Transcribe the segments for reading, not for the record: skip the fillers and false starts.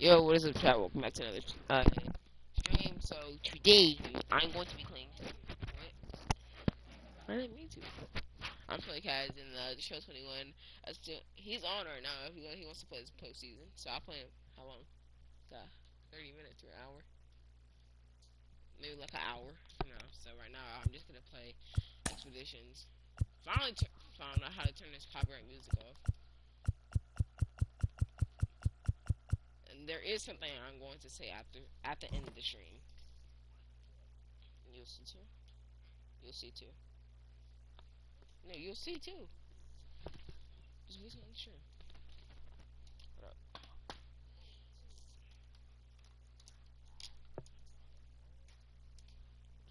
Yo, what is up, chat? Welcome back to another stream. So today I'm going to be playing. What? I didn't mean to. I'm playing Kaz in the show 21. He's on right now. He wants to play this postseason, so I'll play him. How long? 30 minutes or an hour? Maybe like an hour. So right now I'm just gonna play expeditions. Finally found out how to turn this copyright music off. And there is something I'm going to say at the end of the stream. You'll see too. You'll see too. No, you'll see too. Just wait till the stream. Hold up.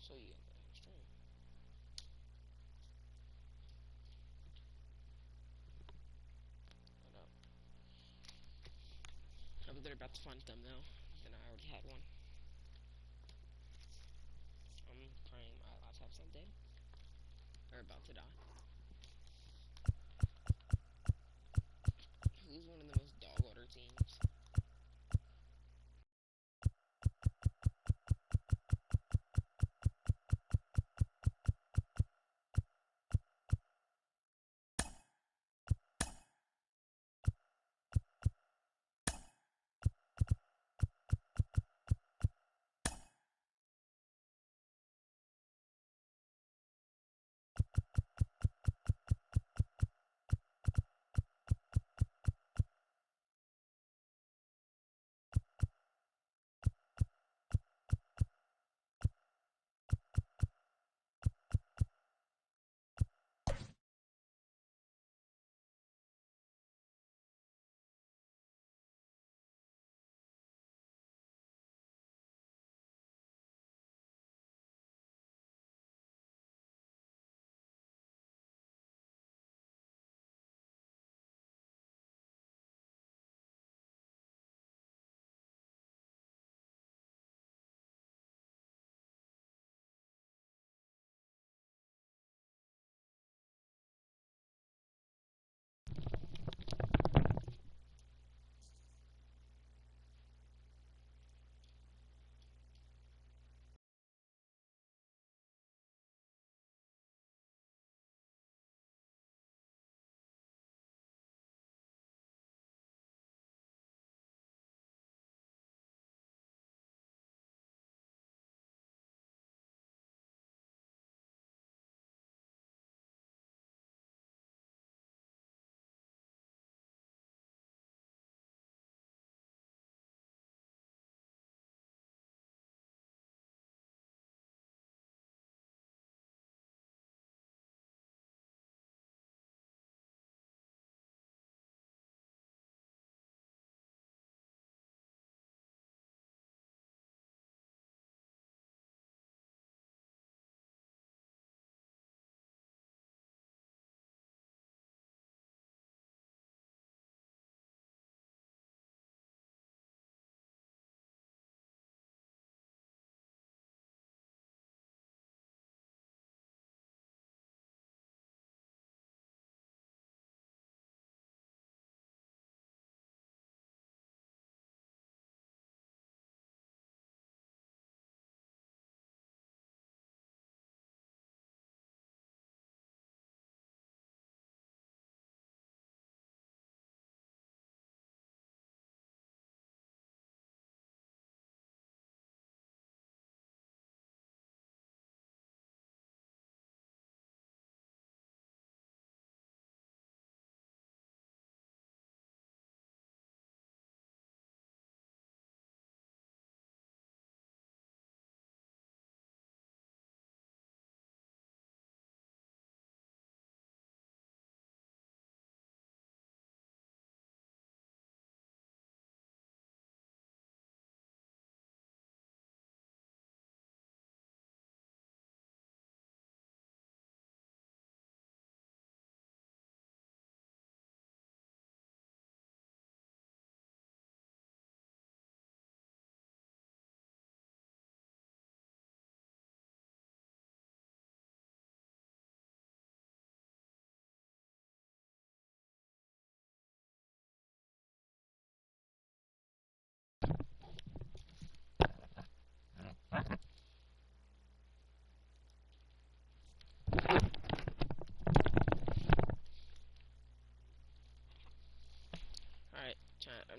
So you got the stream. Hold up. I'm literally about to find a thumbnail. Then I already had one. I'm praying my laptop's not dead. Or about to die. Who's one of the most dog water teams?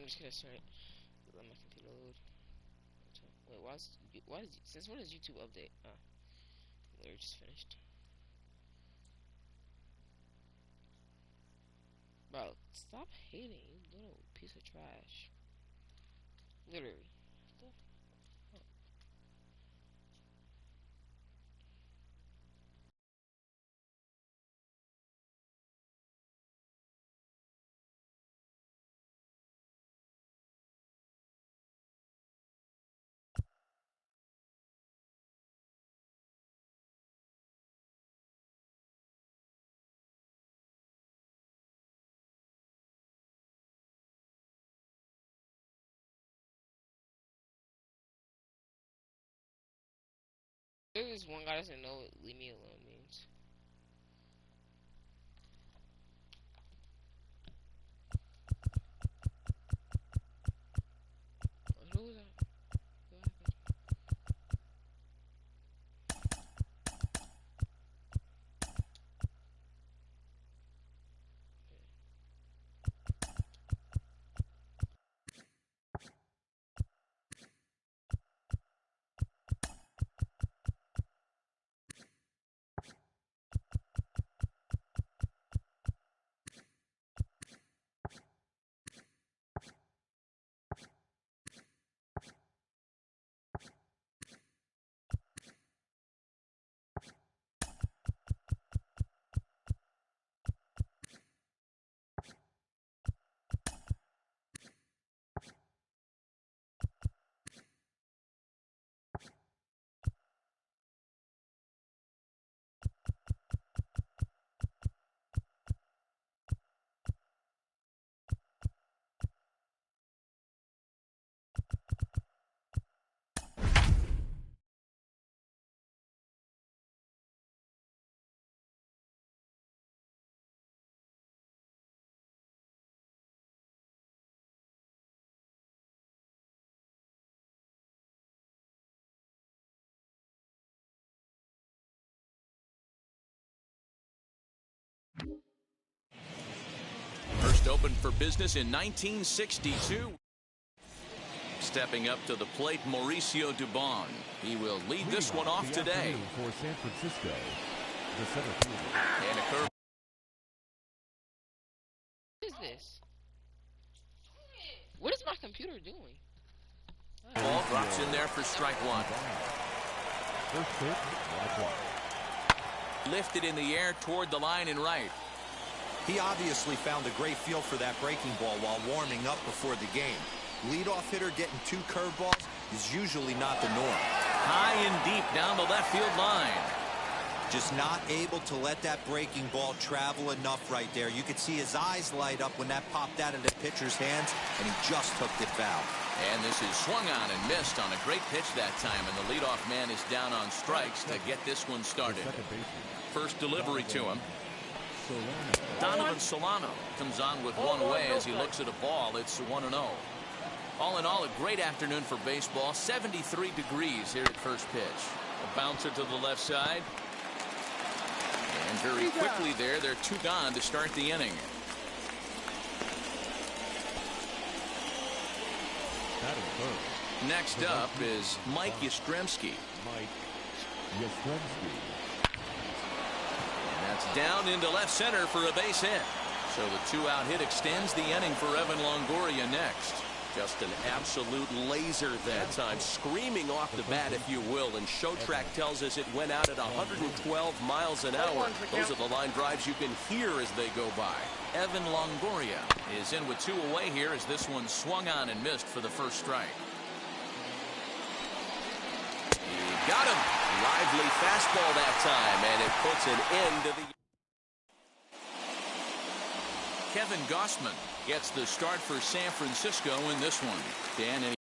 I'm just gonna start. Let my computer load. Wait, since when does YouTube update? Oh, literally just finished. Bro, stop hating, you little piece of trash. Literally. There's one guy that doesn't know what leave me alone means. Who was that? What happened? First opened for business in 1962. Stepping up to the plate, Mauricio Dubon. He will lead this one off today. For San Francisco, the center fielder. And a curve. What is this? What is my computer doing? Ball drops in there for strike one. First pitch, 1 o'clock. Lifted in the air toward the line and right. He obviously found a great feel for that breaking ball while warming up before the game. Leadoff hitter getting 2 curveballs is usually not the norm. High and deep down the left field line. Just not able to let that breaking ball travel enough right there. You could see his eyes light up when that popped out of the pitcher's hands, and he just hooked it foul. And this is swung on and missed on a great pitch that time, and the leadoff man is down on strikes to get this one started. First delivery to him. Donovan Solano comes on with one away as he looks at a ball. It's 1-0. All in all, a great afternoon for baseball. 73 degrees here at first pitch. A bouncer to the left side. And very quickly there, they're 2 gone to start the inning. Next up is Mike Yastremski. That's down into left center for a base hit. So the 2-out hit extends the inning for Evan Longoria next. Just an absolute laser that time, screaming off the bat, if you will, and ShowTrack tells us it went out at 112 miles an hour. Those are the line drives you can hear as they go by. Evan Longoria is in with 2 away here as this one swung on and missed for the first strike. He got him. Lively fastball that time, and it puts an end to the... Kevin Gossman gets the start for San Francisco in this one. Dan, any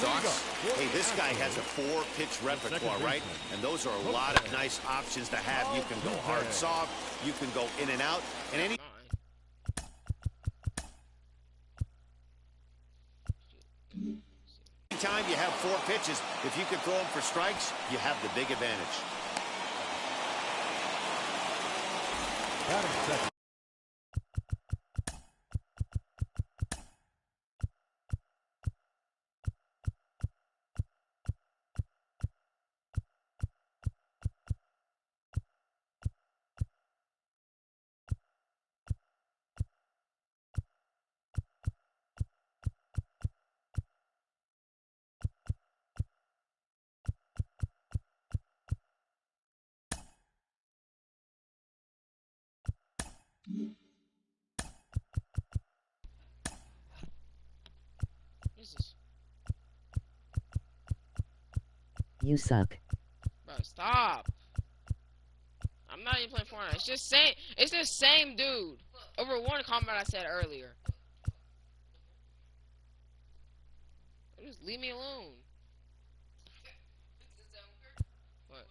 thoughts? Hey, this guy has a 4-pitch repertoire, right? And those are a lot of nice options to have. You can go hard soft, you can go in and out, and any... Anytime you have 4 pitches, if you can throw them for strikes, you have the big advantage. Batting second. What is this? You suck. Bro, stop. I'm not even playing Fortnite. It's just same. It's the same dude. Over one comment I said earlier. Just leave me alone. What?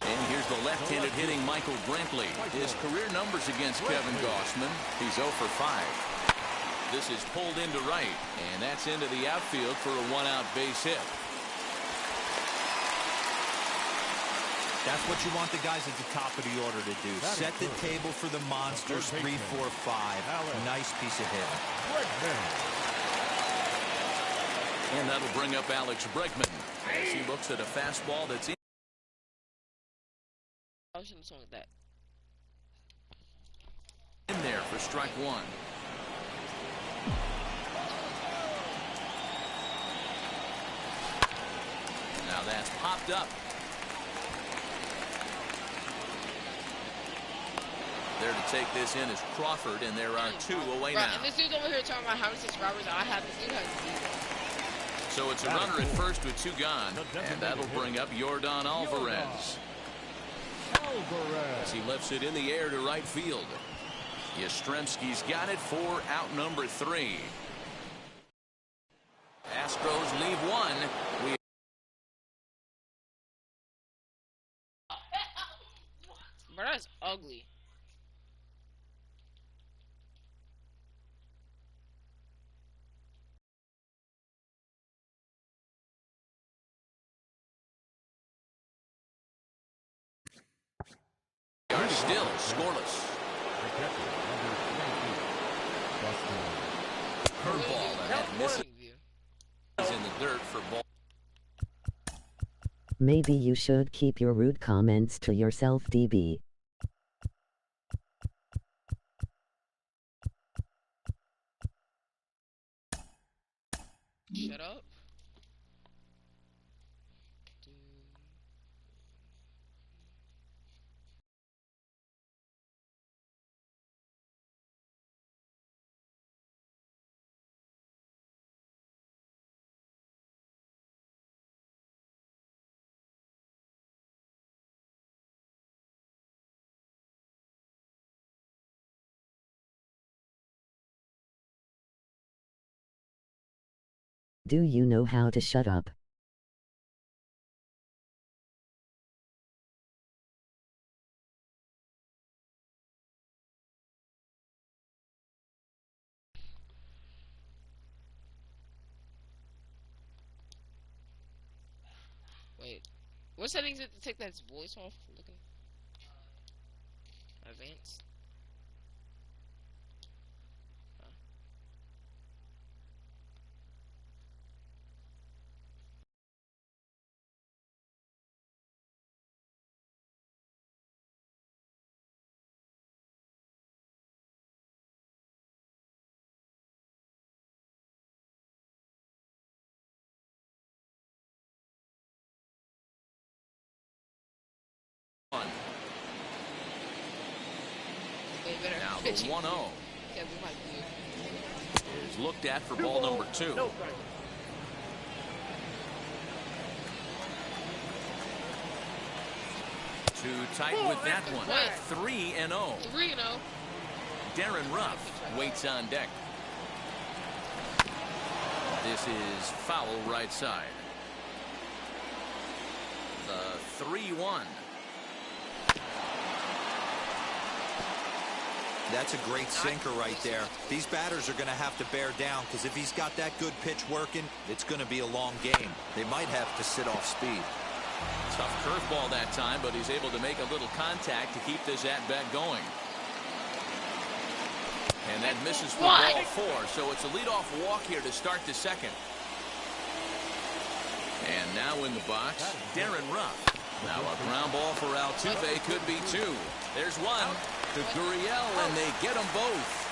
And here's the left-handed hitting Michael Brantley. His career numbers against Kevin Gossman. He's 0 for 5. This is pulled into right, and that's into the outfield for a one-out base hit. That's what you want the guys at the top of the order to do. Set the table for the monsters. 3, 4, 5. Nice piece of hitting. And that'll bring up Alex Bregman as he looks at a fastball that's in. I shouldn't have swung at that. In there for strike 1. Now that's popped up. There to take this in is Crawford, and there are 2 away Bro, now. and this dude's over here talking about how many subscribers I have. This dude has 0. So it's a runner at first with 2 gone, and that'll bring up Yordan Alvarez. As he lifts it in the air to right field. Yastremski's got it for out number 3. Astros leave 1. Bro, that's ugly. We are still scoreless. Curveball that missing is in the dirt for ball. Maybe you should keep your rude comments to yourself, DB. Shut up. Do you know how to shut up? Wait. What settings is it to take that voice off? Looking. Advanced. Now the 1-0 Yeah, we might do. is looked at for ball number 2. Too tight with that one. 3-0. 3-0. Darren Ruff waits on deck. This is foul right side. The 3-1. That's a great sinker right there. These batters are going to have to bear down, because if he's got that good pitch working, it's going to be a long game. They might have to sit off speed. Tough curveball that time, but he's able to make a little contact to keep this at-bat going. And that misses for ball 4, so it's a leadoff walk here to start the second. And now in the box, Darren Ruff. Now a ground ball for Altuve could be 2. There's one to Gurriel, and they get them both.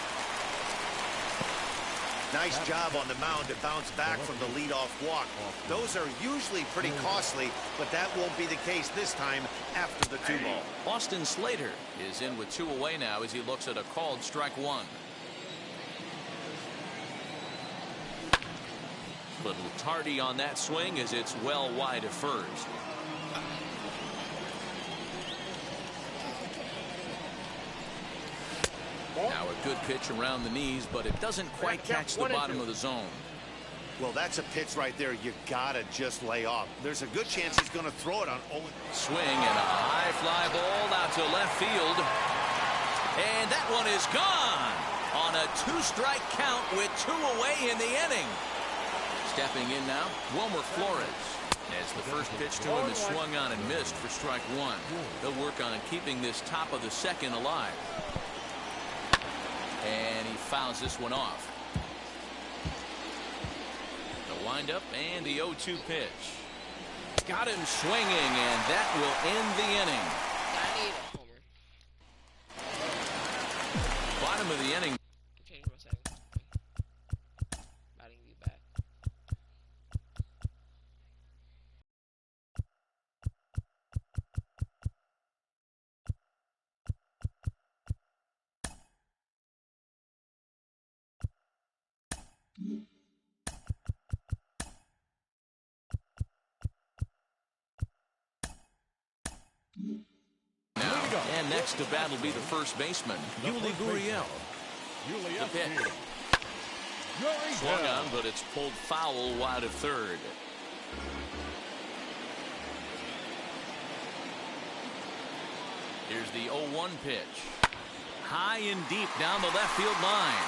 Nice job on the mound to bounce back from the leadoff walk. Those are usually pretty costly, but that won't be the case this time after the 2-ball. Austin Slater is in with 2 away now as he looks at a called strike 1. Little tardy on that swing as it's well wide of first. Now a good pitch around the knees, but it doesn't quite catch the bottom of the zone. Well, that's a pitch right there you gotta just lay off. There's a good chance he's going to throw it on 0. Swing and a high fly ball out to left field. And that one is gone on a 2-strike count with 2 away in the inning. Stepping in now, Wilmer Flores. As the first pitch to him is swung on and missed for strike 1. They'll work on keeping this top of the second alive. And he fouls this one off. The windup and the 0-2 pitch. Got him swinging, and that will end the inning. I need a homer. Bottom of the inning. Change my settings. Batting you back. And next to bat will be the first baseman, Yuli Gurriel. The pitch. Swung on, but it's pulled foul wide of third. Here's the 0-1 pitch. High and deep down the left field line.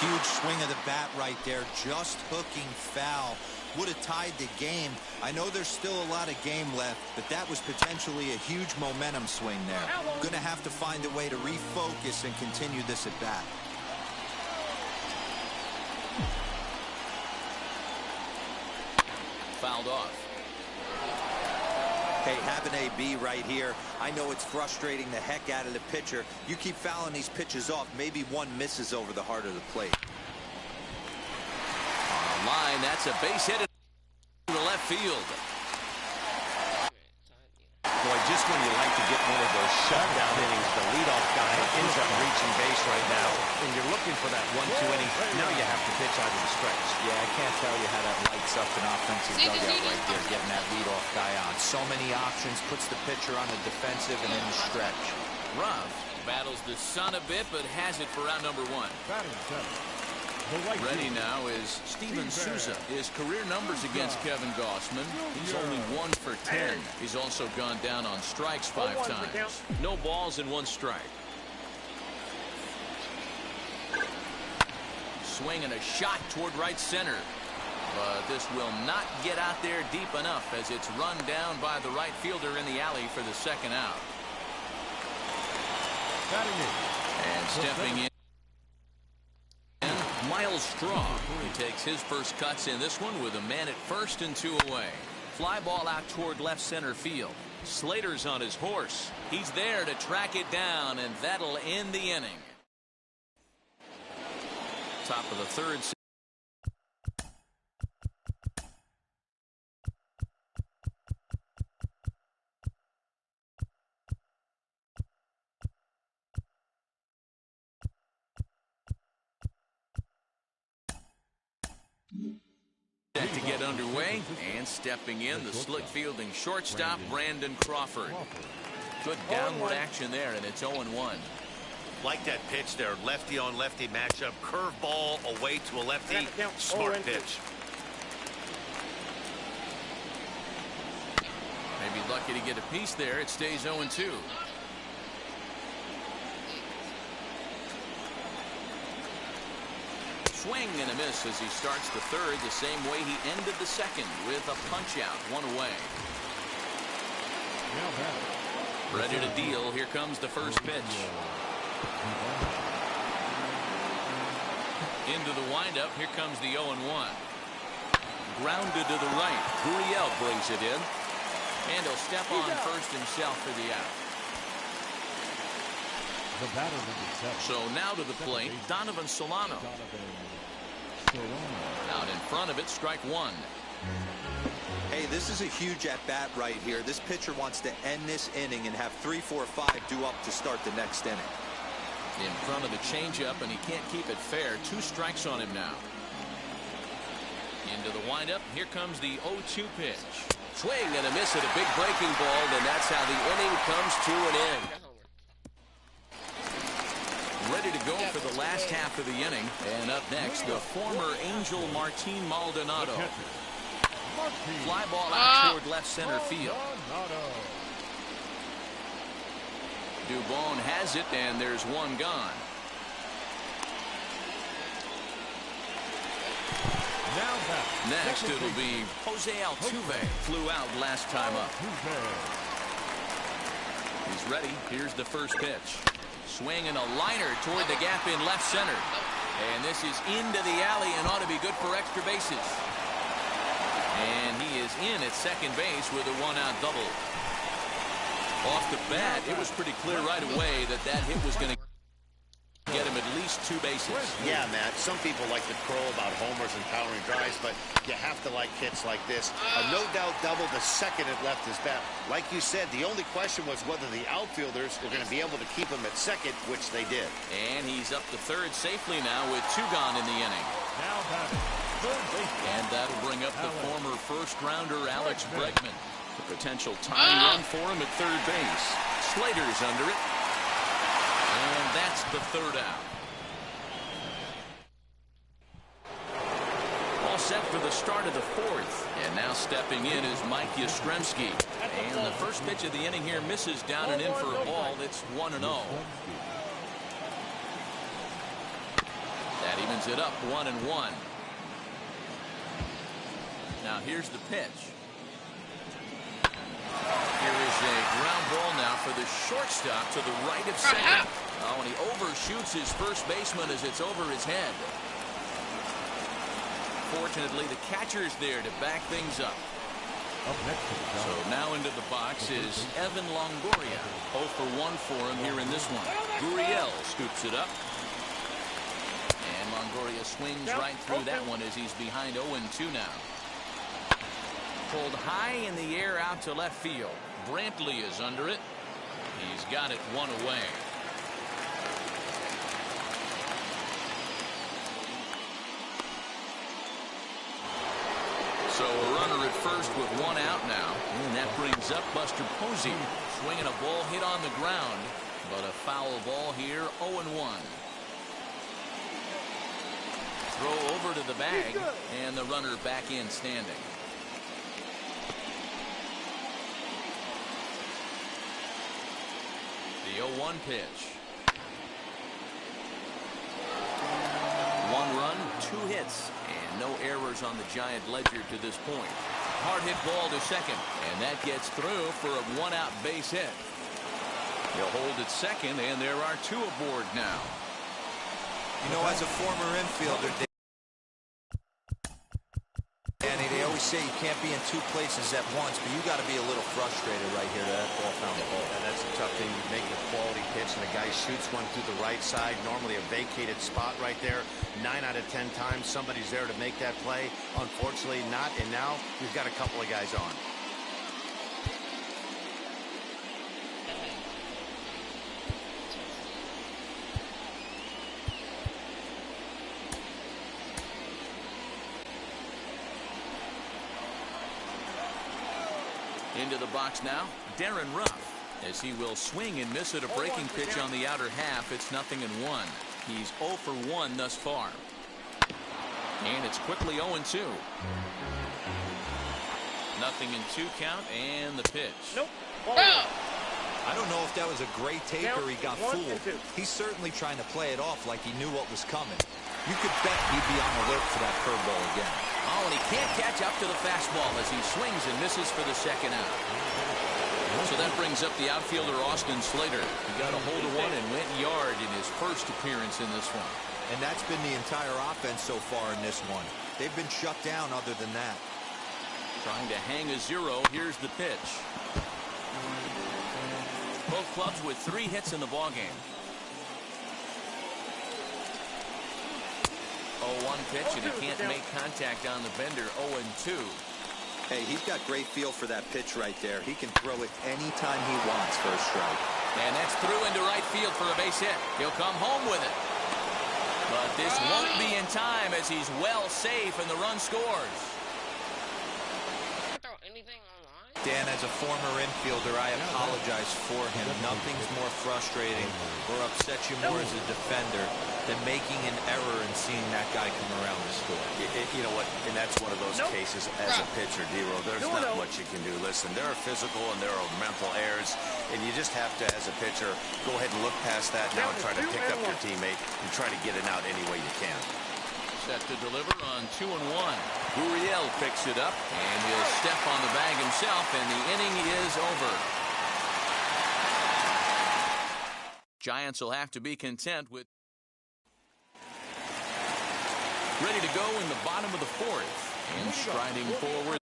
Huge swing of the bat right there, just hooking foul. Would have tied the game. I know there's still a lot of game left, but that was potentially a huge momentum swing there. Going to have to find a way to refocus and continue this at bat. Fouled off. Hey, have an AB right here. I know it's frustrating the heck out of the pitcher. You keep fouling these pitches off, maybe one misses over the heart of the plate. On the line, that's a base hit in the left field. Boy, just when you like to get one of those shutdown innings, the leadoff guy ends up reaching base right now, and you're looking for that 1-2 inning. Now you have to pitch out of the stretch. Yeah, I can't tell you how that lights up an offensive dugout right there, getting that leadoff guy on. So many options, puts the pitcher on the defensive and in the stretch. Ruff battles the sun a bit, but has it for round number 1. Ready now is Steven Souza. His career numbers against Kevin Gossman. He's only 1 for 10. He's also gone down on strikes 5 times. No balls and 1 strike. Swing and a shot toward right center. But this will not get out there deep enough as it's run down by the right fielder in the alley for the second out. And stepping in, Miles Straw. He takes his first cuts in this one with a man at first and 2 away. Fly ball out toward left center field. Slater's on his horse. He's there to track it down, and that'll end the inning. Top of the third. To get underway, and stepping in, the slick fielding shortstop Brandon Crawford. Good downward action there, and it's 0-1. Like that pitch there, lefty on lefty matchup, curveball away to a lefty, smart pitch. Maybe lucky to get a piece there. It stays 0-2. Swing and a miss as he starts the third the same way he ended the second with a punch out, one away. Ready to deal. Here comes the first pitch. Into the windup. Here comes the 0-1. Grounded to the right. Gurriel brings it in. And he'll step on first himself for the out. So now to the plate, Donovan Solano. Out in front of it, strike one. Hey, this is a huge at-bat right here. This pitcher wants to end this inning and have 3, 4, 5 due up to start the next inning. In front of the changeup, and he can't keep it fair. 2 strikes on him now. Into the windup. Here comes the 0-2 pitch. Swing and a miss at a big breaking ball, and that's how the inning comes to an end. Ready to go for the last half of the inning. And up next, the former Angel Martine Maldonado. Fly ball out toward left center field. Dubon has it, and there's one gone. Next, it'll be Jose Altuve. Flew out last time up. He's ready. Here's the first pitch. Swing and a liner toward the gap in left center. And this is into the alley and ought to be good for extra bases. And he is in at second base with a 1-out double. Off the bat, it was pretty clear right away that that hit was going to get him at least 2 bases. Yeah, Matt, some people like to crow about homers and powering drives, but you have to like hits like this. A no-doubt double the second it left his bat. Like you said, the only question was whether the outfielders were going to be able to keep him at second, which they did. And he's up to third safely now with 2 gone in the inning. And that'll bring up the former first-rounder Alex Bregman. The potential tying run for him at third base. Slater's under it. And that's the third out. All set for the start of the fourth. And now stepping in is Mike Yastremski. And the first pitch of the inning here misses down and in for a ball. It's 1-0. That evens it up 1-1. Now here's the pitch. Here is a ground ball now for the shortstop to the right of second. Oh, and he overshoots his first baseman as it's over his head. Fortunately, the catcher's there to back things up. So now into the box is Evan Longoria. 0 for 1 for him here in this one. Gurriel scoops it up. And Longoria swings right through that one as he's behind 0-2 now. Pulled high in the air out to left field. Brantley is under it. He's got it 1 away. So a runner at first with 1 out now. And that brings up Buster Posey. Swinging a ball hit on the ground. But a foul ball here, 0-1. Throw over to the bag. And the runner back in standing. The 0-1 pitch. 1 run, 2 hits, and no errors on the Giant ledger to this point. Hard hit ball to second, and that gets through for a 1-out base hit. He'll hold at second, and there are 2 aboard now. You know, as a former infielder, Danny, they always say you can't be in 2 places at once, but you got to be a little frustrated right here that ball found the ball. And that's a tough thing. You make a quality pitch, and the guy shoots one through the right side, normally a vacated spot right there. 9 out of 10 times, somebody's there to make that play. Unfortunately, not, and now we've got a couple of guys on. Into the box now, Darren Ruff, as he will swing and miss at a breaking pitch on the outer half. It's 0-1. He's 0 for 1 thus far. And it's quickly 0-2. 0-2 count, and the pitch. Nope. I don't know if that was a great take or he got fooled. He's certainly trying to play it off like he knew what was coming. You could bet he'd be on alert for that curveball again. Oh, and he can't catch up to the fastball as he swings and misses for the second out. So that brings up the outfielder, Austin Slater. He got a hold of one and went yard in his first appearance in this one. And that's been the entire offense so far in this one. They've been shut down other than that. Trying to hang a zero. Here's the pitch. Both clubs with 3 hits in the ballgame. 0-1 pitch, and he can't make contact on the bender. 0-2. Hey, he's got great feel for that pitch right there. He can throw it anytime he wants for a strike. And that's through into right field for a base hit. He'll come home with it. But this won't be in time as he's well safe and the run scores. Throw anything online? Dan, as a former infielder, I apologize for him. Nothing's more frustrating or upsets you more as a defender than making an error and seeing that guy come around the score. You know what? And that's one of those cases as a pitcher, D-Row. There's not much you can do. Listen, there are physical and there are mental errors, and you just have to, as a pitcher, go ahead and look past that now and try to pick up your teammate and try to get it out any way you can. Set to deliver on 2-1. Gurriel picks it up, and he'll step on the bag himself, and the inning is over. Giants will have to be content with ready to go in the bottom of the 4th, and striding forward.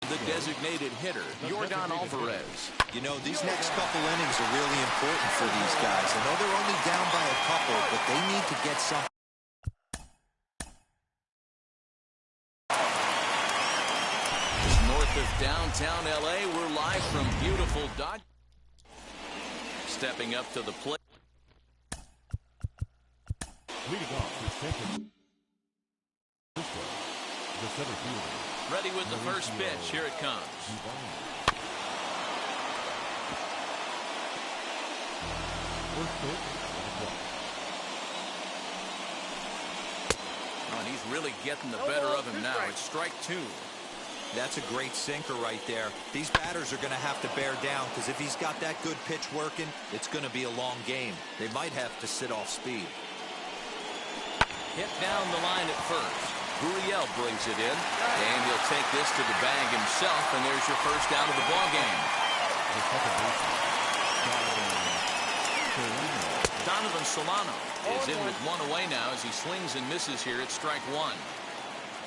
The designated hitter, Yordan Alvarez. You know, these next couple innings are really important for these guys. I know they're only down by a couple, but they need to get some. North of downtown L.A., we're live from beautiful Dodge. Stepping up to the plate. Leading off the second. The center fielder. Ready with the first pitch. Here it comes. Oh, and he's really getting the better of him now. It's strike 2. That's a great sinker right there. These batters are going to have to bear down because if he's got that good pitch working, it's going to be a long game. They might have to sit off speed. Hit down the line at first. Gurriel brings it in, and he'll take this to the bag himself, and there's your first out of the ball game. Donovan Solano is in with 1 away now as he swings and misses here at strike 1.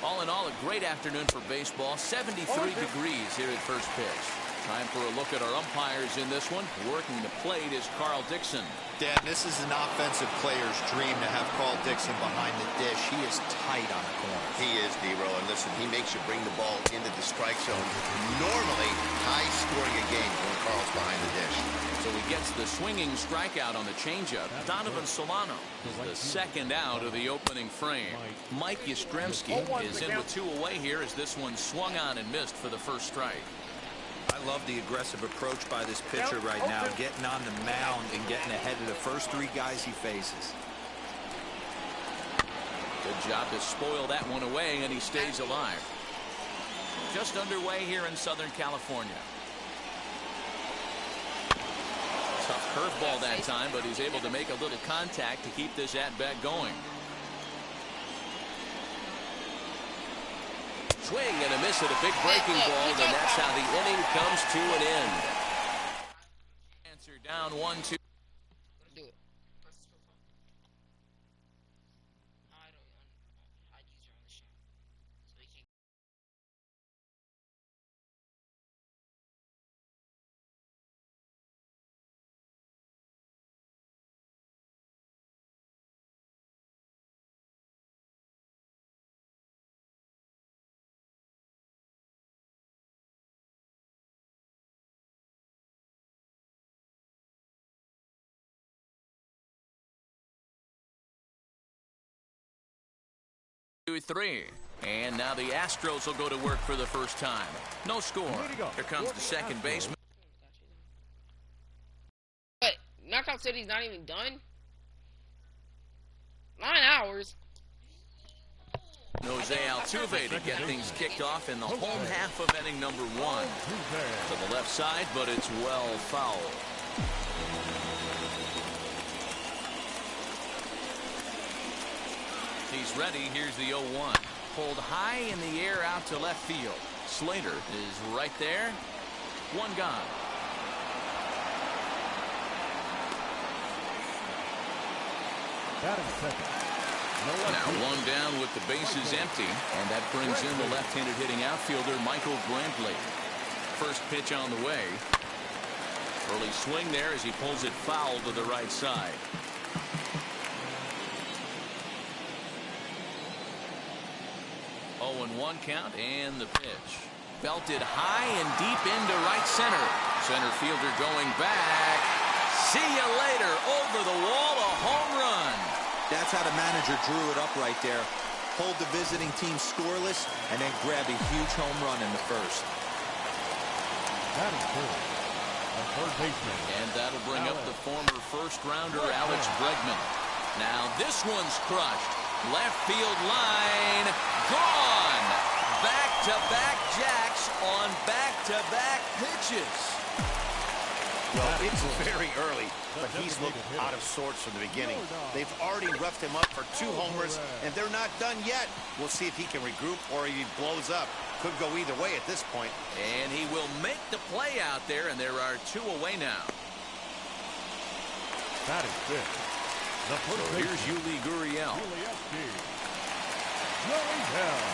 All in all, a great afternoon for baseball. 73 degrees here at first pitch. Time for a look at our umpires in this one. Working the plate is Carl Dixon. Dan, this is an offensive player's dream to have Carl Dixon behind the dish. He is tight on the corner. He is, D-Row, and listen, he makes you bring the ball into the strike zone. Normally, high scoring a game when Carl's behind the dish. So he gets the swinging strikeout on the changeup. Donovan Solano is the second out of the opening frame. Mike Yastremski is in with 2 away here as this one swung on and missed for the first strike. I love the aggressive approach by this pitcher right now, getting on the mound and getting ahead of the first 3 guys he faces. Good job to spoil that one away, and he stays alive. Just underway here in Southern California. Tough curveball that time, but he's able to make a little contact to keep this at-bat going. Swing and a miss at a big breaking ball, and that's how the inning comes to an end. Answer down 1-2. Do it. Two, 3. And now the Astros will go to work for the first time. No score. Here comes the second baseman. But Knockout City's not even done. 9 hours. Jose Altuve to get things kicked off in the home half of inning number 1. To the left side, but it's well foul. He's ready. Here's the 0-1. Pulled high in the air out to left field. Slater is right there. One gone. Batting second. Now one down with the bases empty, and that brings in the left-handed hitting outfielder Michael Brantley. First pitch on the way. Early swing there as he pulls it foul to the right side. 0-1 count, and the pitch. Belted high and deep into right center. Center fielder going back. See you later. Over the wall, a home run. That's how the manager drew it up right there. Hold the visiting team scoreless and then grab a huge home run in the first. Batting third. The third baseman. And that'll bring up the former first-rounder Alex Bregman. Now this one's crushed. Left field line. Gone. Back-to-back jacks on back-to-back pitches. Well, it's very early, but he's looked out of sorts from the beginning. They've already roughed him up for 2 homers, and they're not done yet. We'll see if he can regroup or he blows up. Could go either way at this point. And he will make the play out there, and there are 2 away now. Batting fifth. The So first here's baseman. Yuli Gurriel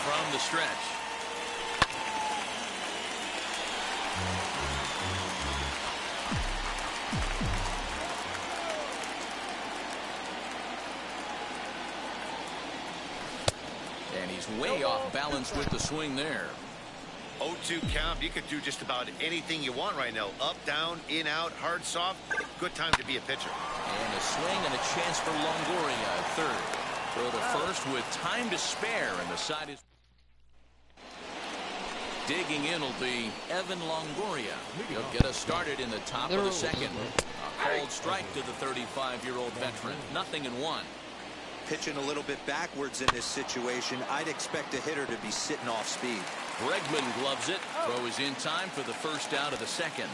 from the stretch. And he's way off balance with the swing there. 0-2 count. You could do just about anything you want right now. Up, down, in, out, hard, soft. Good time to be a pitcher. And a swing and a chance for Longoria at third. Throw to first with time to spare, and the side is digging in will be Evan Longoria. He'll get us started in the top of the second. A cold strike to the 35-year-old veteran. 0-1. Pitching a little bit backwards in this situation, I'd expect a hitter to be sitting off speed. Bregman gloves it. Throw is in time for the first out of the second.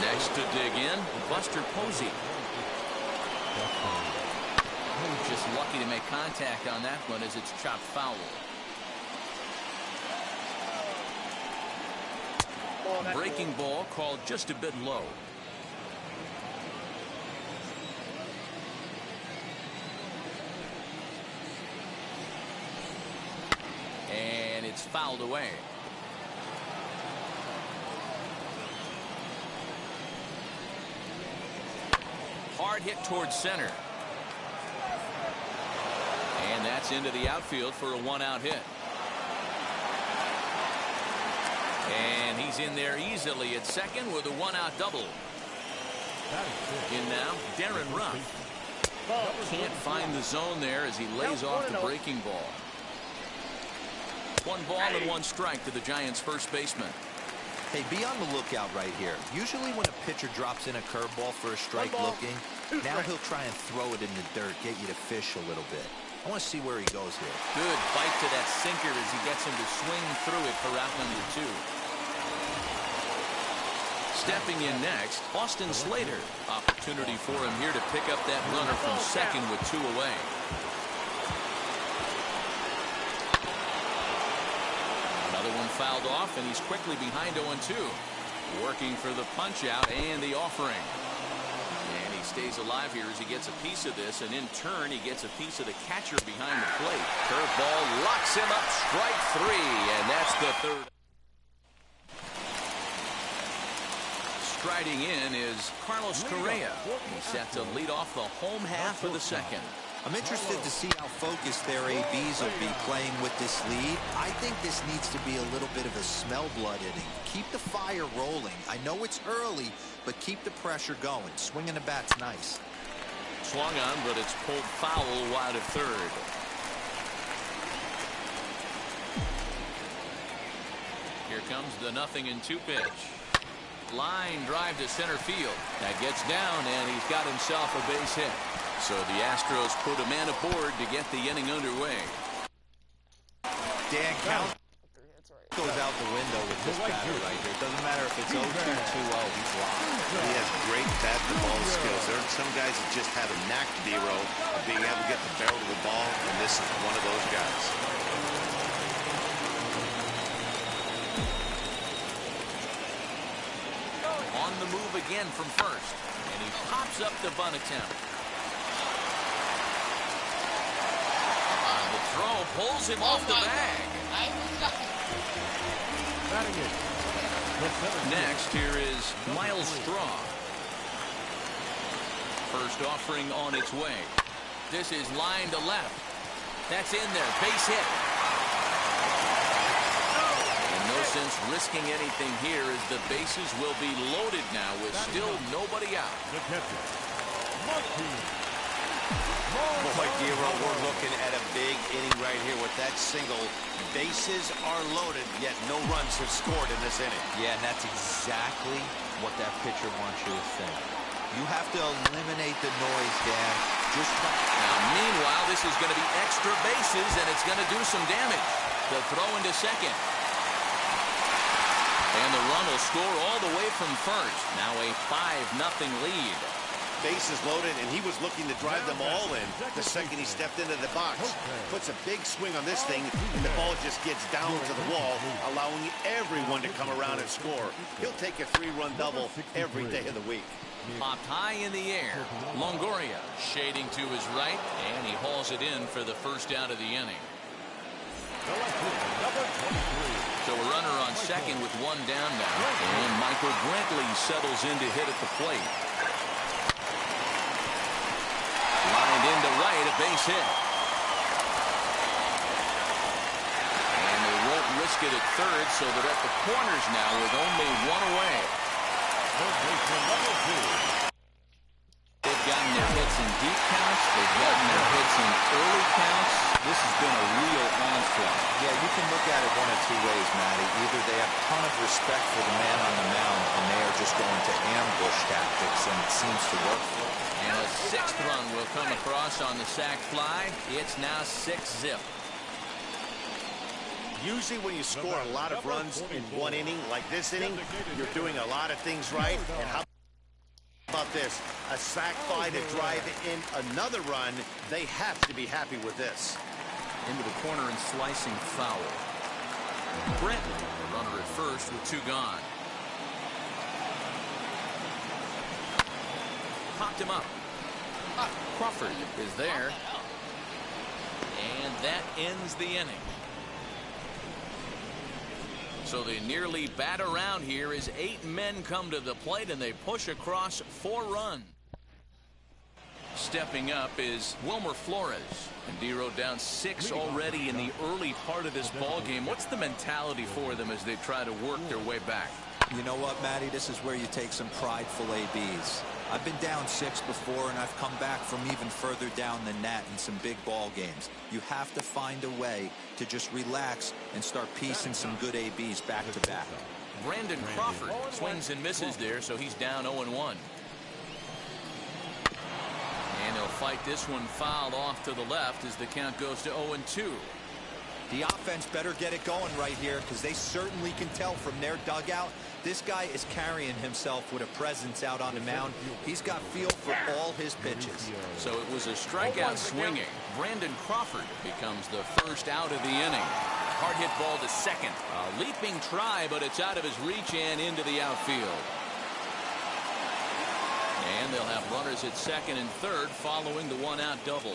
Next to dig in, Buster Posey. Just lucky to make contact on that one as it's chopped foul. Breaking ball called just a bit low. And it's fouled away. Hard hit towards center. And that's into the outfield for a 1-out hit. And he's in there easily at second with a 1-out double. In now, Darren Ruff. Can't find the zone there as he lays off the breaking ball. 1 ball and 1 strike to the Giants' first baseman. Hey, be on the lookout right here. Usually when a pitcher drops in a curveball for a strike looking, now he'll try and throw it in the dirt, get you to fish a little bit. I want to see where he goes here. Good bite to that sinker as he gets him to swing through it for out number 2. Stepping in next, Austin Slater. Opportunity for him here to pick up that runner from second with 2 away. Another one fouled off, and he's quickly behind 0-2. Working for the punch out and the offering. And he stays alive here as he gets a piece of this, and in turn he gets a piece of the catcher behind the plate. Curveball locks him up, strike 3, and that's the third. Striding in is Carlos Correa. He's set to lead off the home half of the second. I'm interested to see how focused their ABs will be playing with this lead. I think this needs to be a little bit of a smell blood inning. Keep the fire rolling. I know it's early, but keep the pressure going. Swinging the bat's nice. Swung on, but it's pulled foul wide of third. Here comes the 0-2 pitch. Line drive to center field. That gets down, and he's got himself a base hit. So the Astros put a man aboard to get the inning underway. Dan, count goes out the window with this batter right here. It doesn't matter if it's 0-2, 2-0. He's locked. He has great bat-to-ball skills. There are some guys that just have a knack, Dero, of being able to get the barrel of the ball, and this is one of those guys. On the move again from first, and he pops up the bunt attempt. The throw pulls him off the bag. Next, here is Miles Straw. First offering on its way. This is line to left. That's in there. Base hit. And no sense risking anything here as the bases will be loaded now with still nobody out. Boy, Guerrero, we're looking at a big inning right here with that single. Bases are loaded, yet no runs have scored in this inning. Yeah, and that's exactly what that pitcher wants you to think. You have to eliminate the noise, Dan. Now, meanwhile, this is going to be extra bases, and it's going to do some damage. The throw into second. And the run will score all the way from first. Now a 5-0 lead. Bases loaded, and he was looking to drive them all in the second he stepped into the box. Puts a big swing on this thing, and the ball just gets down to the wall, allowing everyone to come around and score. He'll take a 3-run double every day of the week. Popped high in the air. Longoria shading to his right, and he hauls it in for the first out of the inning. So a runner on second with one down now, and Michael Brantley settles in to hit at the plate. Lined into right, a base hit. And they won't risk it at third, so they're at the corners now with only one away. They've gotten their hits in deep counts. They've gotten their hits in early counts. This has been a real onslaught. Yeah, you can look at it one of two ways, Matty. Either they have a ton of respect for the man on the mound, and they are just going to ambush tactics, and it seems to work for them. And a sixth run will come across on the sac fly. It's now 6-0. Usually when you score a lot of runs in one inning, like this inning, you're doing a lot of things right. And how about this? A sac fly to drive in another run. They have to be happy with this. Into the corner and slicing foul. Brantley, the runner at first with two gone. Popped him up. Crawford is there. And that ends the inning. So they nearly bat around here as 8 men come to the plate and they push across 4 runs. Stepping up is Wilmer Flores. And Dero down 6 already in the early part of this ball game. What's the mentality for them as they try to work their way back? You know what, Matty? This is where you take some prideful ABs. I've been down 6 before, and I've come back from even further down than that in some big ball games. You have to find a way to just relax and start piecing some good ABs back to back. Brandon Crawford swings and misses there, so he's down 0-1. And they'll fight this one fouled off to the left as the count goes to 0-2. The offense better get it going right here, because they certainly can tell from their dugout this guy is carrying himself with a presence out on the mound. He's got feel for all his pitches. So it was a strikeout swinging. Brandon Crawford becomes the first out of the inning. Hard hit ball to second. A leaping try, but it's out of his reach and into the outfield. And they'll have runners at second and third following the one-out double.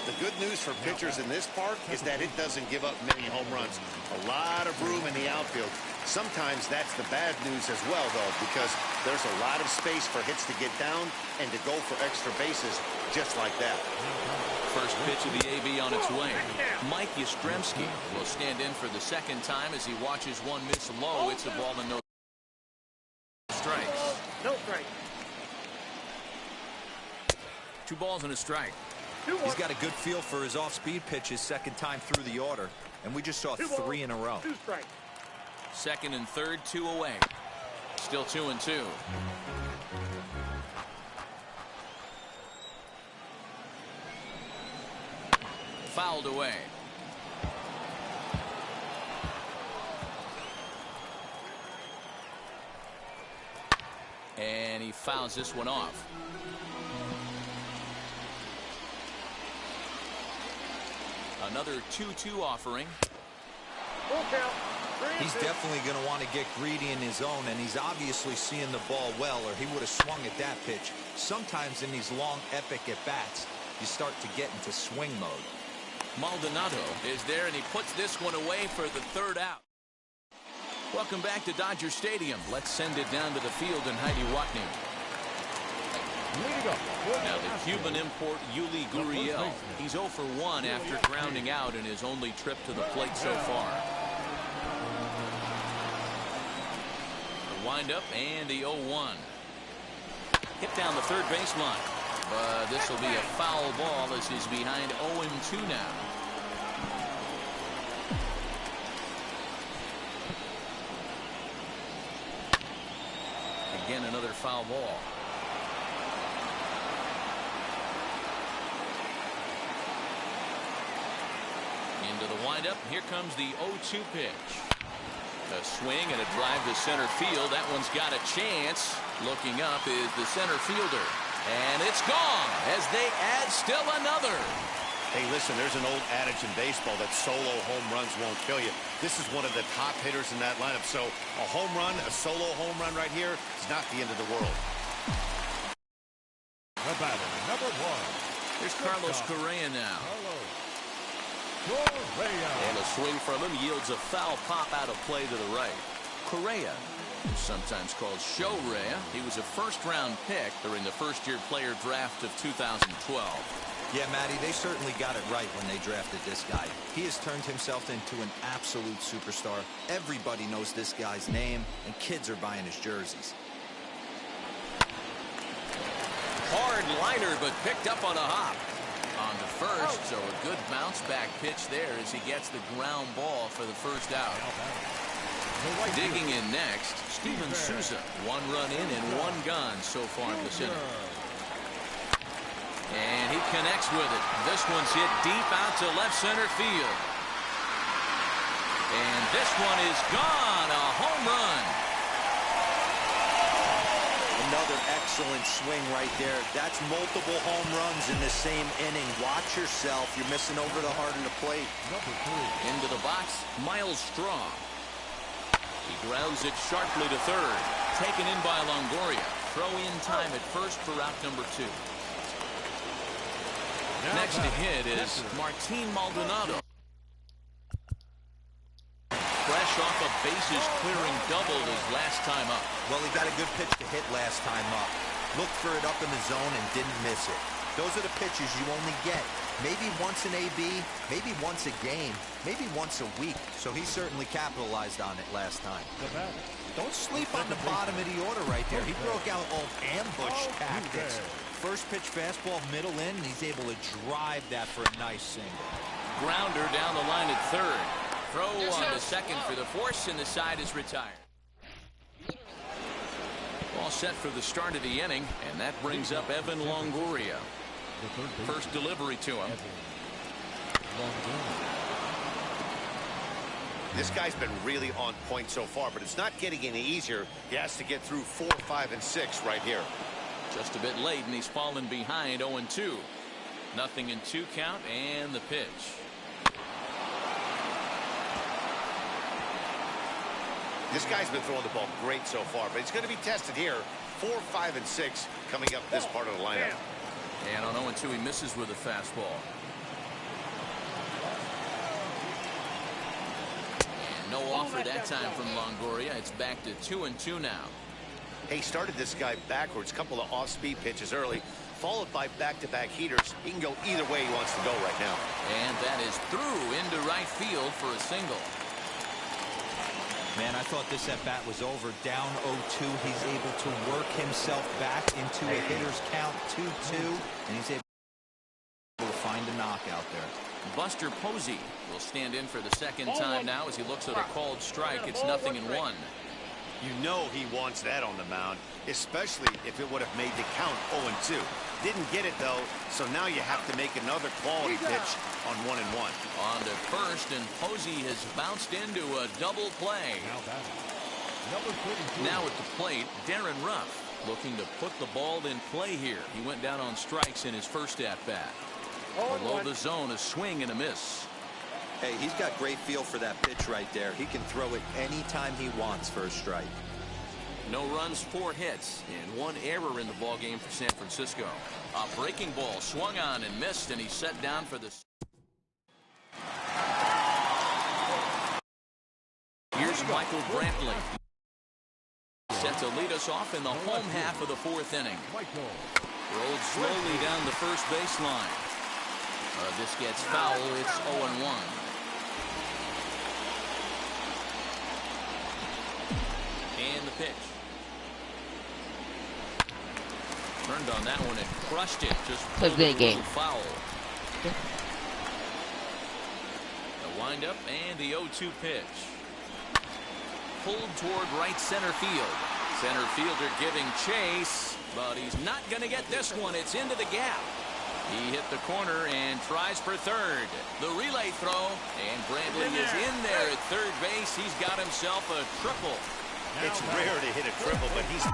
The good news for pitchers in this park is that it doesn't give up many home runs. A lot of room in the outfield. Sometimes that's the bad news as well, though, because there's a lot of space for hits to get down and to go for extra bases just like that. First pitch of the AB on its way. Mike Yastremski will stand in for the second time as he watches one miss low. It's a ball and no strikes. No strike. 2 balls and a strike. He's got a good feel for his off-speed pitches second time through the order, and we just saw 3 in a row. 2 strikes. Second and third, 2 away. Still 2-2. Fouled away. And he fouls this one off. Another 2-2 offering. He's definitely going to want to get greedy in his own, and he's obviously seeing the ball well, or he would have swung at that pitch. Sometimes in these long, epic at-bats, you start to get into swing mode. Maldonado is there, and he puts this one away for the third out. Welcome back to Dodger Stadium. Let's send it down to the field in Heidi Watney. Now the Cuban import Yuli Gurriel. He's 0 for 1 after grounding out in his only trip to the plate so far. The windup and the 0-1. Hit down the third baseline. But this will be a foul ball as he's behind 0-2 now. Again, another foul ball. Into the windup. Here comes the 0-2 pitch. A swing and a drive to center field. That one's got a chance. Looking up is the center fielder. And it's gone as they add still another. Hey, listen, there's an old adage in baseball that solo home runs won't kill you. This is one of the top hitters in that lineup. So a home run, a solo home run right here is not the end of the world. The batter, number 1. Here's Carlos Correa now. And a swing from him yields a foul pop out of play to the right. Correa, sometimes called Show Rea. He was a first-round pick during the first-year player draft of 2012. Yeah, Matty, they certainly got it right when they drafted this guy. He has turned himself into an absolute superstar. Everybody knows this guy's name, and kids are buying his jerseys. Hard liner, but picked up on a hop. On to first, so a good bounce-back pitch there as he gets the ground ball for the first out. Digging in next, Steven Souza. 1 run in and 1 gone so far this inning. And he connects with it. This one's hit deep out to left center field. And this one is gone. A home run. Another excellent swing right there. That's multiple home runs in the same inning. Watch yourself. You're missing over the heart of the plate. Into the box, Miles Strong. He grounds it sharply to third. Taken in by Longoria. Throw in time at first for out number 2. Next to hit is Martine Maldonado. Fresh off a bases clearing double his last time up. Well, he got a good pitch to hit last time up. Looked for it up in the zone and didn't miss it. Those are the pitches you only get. Maybe once an AB, maybe once a game, maybe once a week. So he certainly capitalized on it last time. Don't sleep on the bottom of the order right there. He broke out all ambush tactics. First pitch fastball middle in, and he's able to drive that for a nice single. Grounder down the line at third. Throw on to second for the force, and the side is retired. All set for the start of the inning, and that brings up Evan Longoria. First delivery to him. This guy's been really on point so far, but it's not getting any easier. He has to get through 4, 5, and 6 right here. Just a bit late, and he's fallen behind 0-2. Nothing in 2 count, and the pitch. This guy's been throwing the ball great so far, but he's going to be tested here. 4, 5, and 6 coming up this part of the lineup. And on 0-2, he misses with a fastball. And no offer that time from Longoria. It's back to 2-2 now. He started this guy backwards, couple of off-speed pitches early, followed by back-to-back heaters. He can go either way he wants to go right now. And that is through into right field for a single. Man, I thought this at-bat was over. Down 0-2, he's able to work himself back into a hitter's count 2-2, and he's able to find a knockout there. Buster Posey will stand in for the second time now as he looks at a called strike. It's 0-1. You know he wants that on the mound, especially if it would have made the count 0-2. Didn't get it, though, so now you have to make another quality pitch on 1-1. On to first, and Posey has bounced into a double play. Now at the plate, Darren Ruff looking to put the ball in play here. He went down on strikes in his first at-bat. Below the zone, a swing and a miss. Hey, he's got great feel for that pitch right there. He can throw it anytime he wants for a strike. No runs, 4 hits, and 1 error in the ballgame for San Francisco. A breaking ball swung on and missed, and he's set down for the... Here's Michael Brantley. Set to lead us off in the home half of the 4th inning. Rolled slowly down the first baseline. This gets foul. It's 0-1. And the pitch. Turned on that one and crushed it. Just Play the game. Foul. The windup and the 0-2 pitch. Pulled toward right center field. Center fielder giving chase, but he's not going to get this one. It's into the gap. He hit the corner and tries for third. The relay throw, and Brantley is in there at third base. He's got himself a triple. It's rare to hit a triple, but he's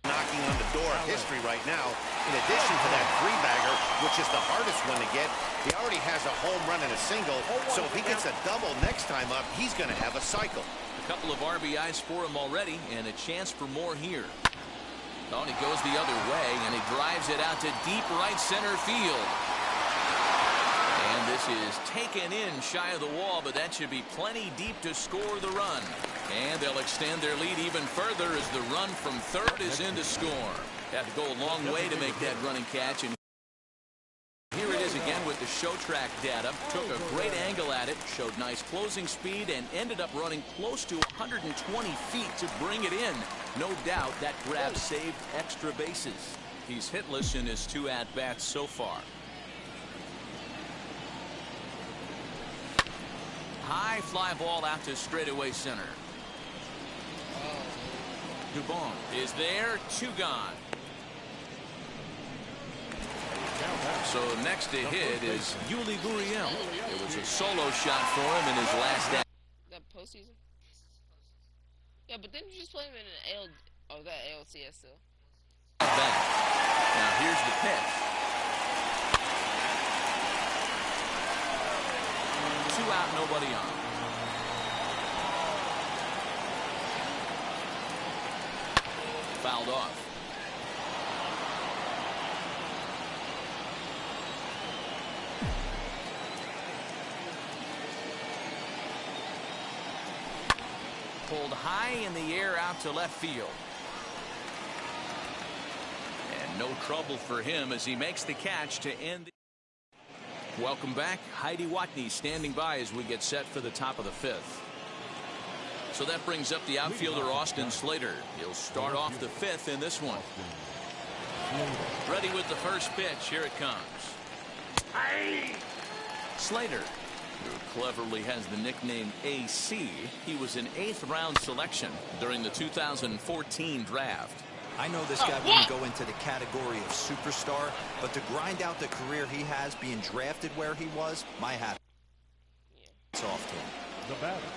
knocking on the door of history right now. In addition to that 3-bagger, which is the hardest one to get, he already has a home run and a single, so if he gets a double next time up, he's going to have a cycle. A couple of RBIs for him already, and a chance for more here. Oh, and he goes the other way, and he drives it out to deep right center field. And this is taken in shy of the wall, but that should be plenty deep to score the run. And they'll extend their lead even further as the run from third is in to score. Had to go a long way to make that running catch. And here it is again with the show track data. Took a great angle at it, showed nice closing speed, and ended up running close to 120 feet to bring it in. No doubt that grab saved extra bases. He's hitless in his 2 at-bats so far. High fly ball out to straightaway center. Dubon is there, 2 gone. So next to hit is Yuli Gurriel. It was a solo shot for him in his last at. That postseason? Yeah, but then you just play him in an that ALCS still. Back. Now here's the pitch. 2 out, nobody on. Fouled off. Pulled high in the air out to left field. And no trouble for him as he makes the catch to end. Welcome back. Heidi Watney standing by as we get set for the top of the 5th. So that brings up the outfielder Austin Slater. He'll start off the 5th in this one. Ready with the first pitch. Here it comes. Slater, who cleverly has the nickname AC. He was an 8th round selection during the 2014 draft. I know this guy wouldn't go into the category of superstar, but to grind out the career he has being drafted where he was, my hat is off to him. The batter.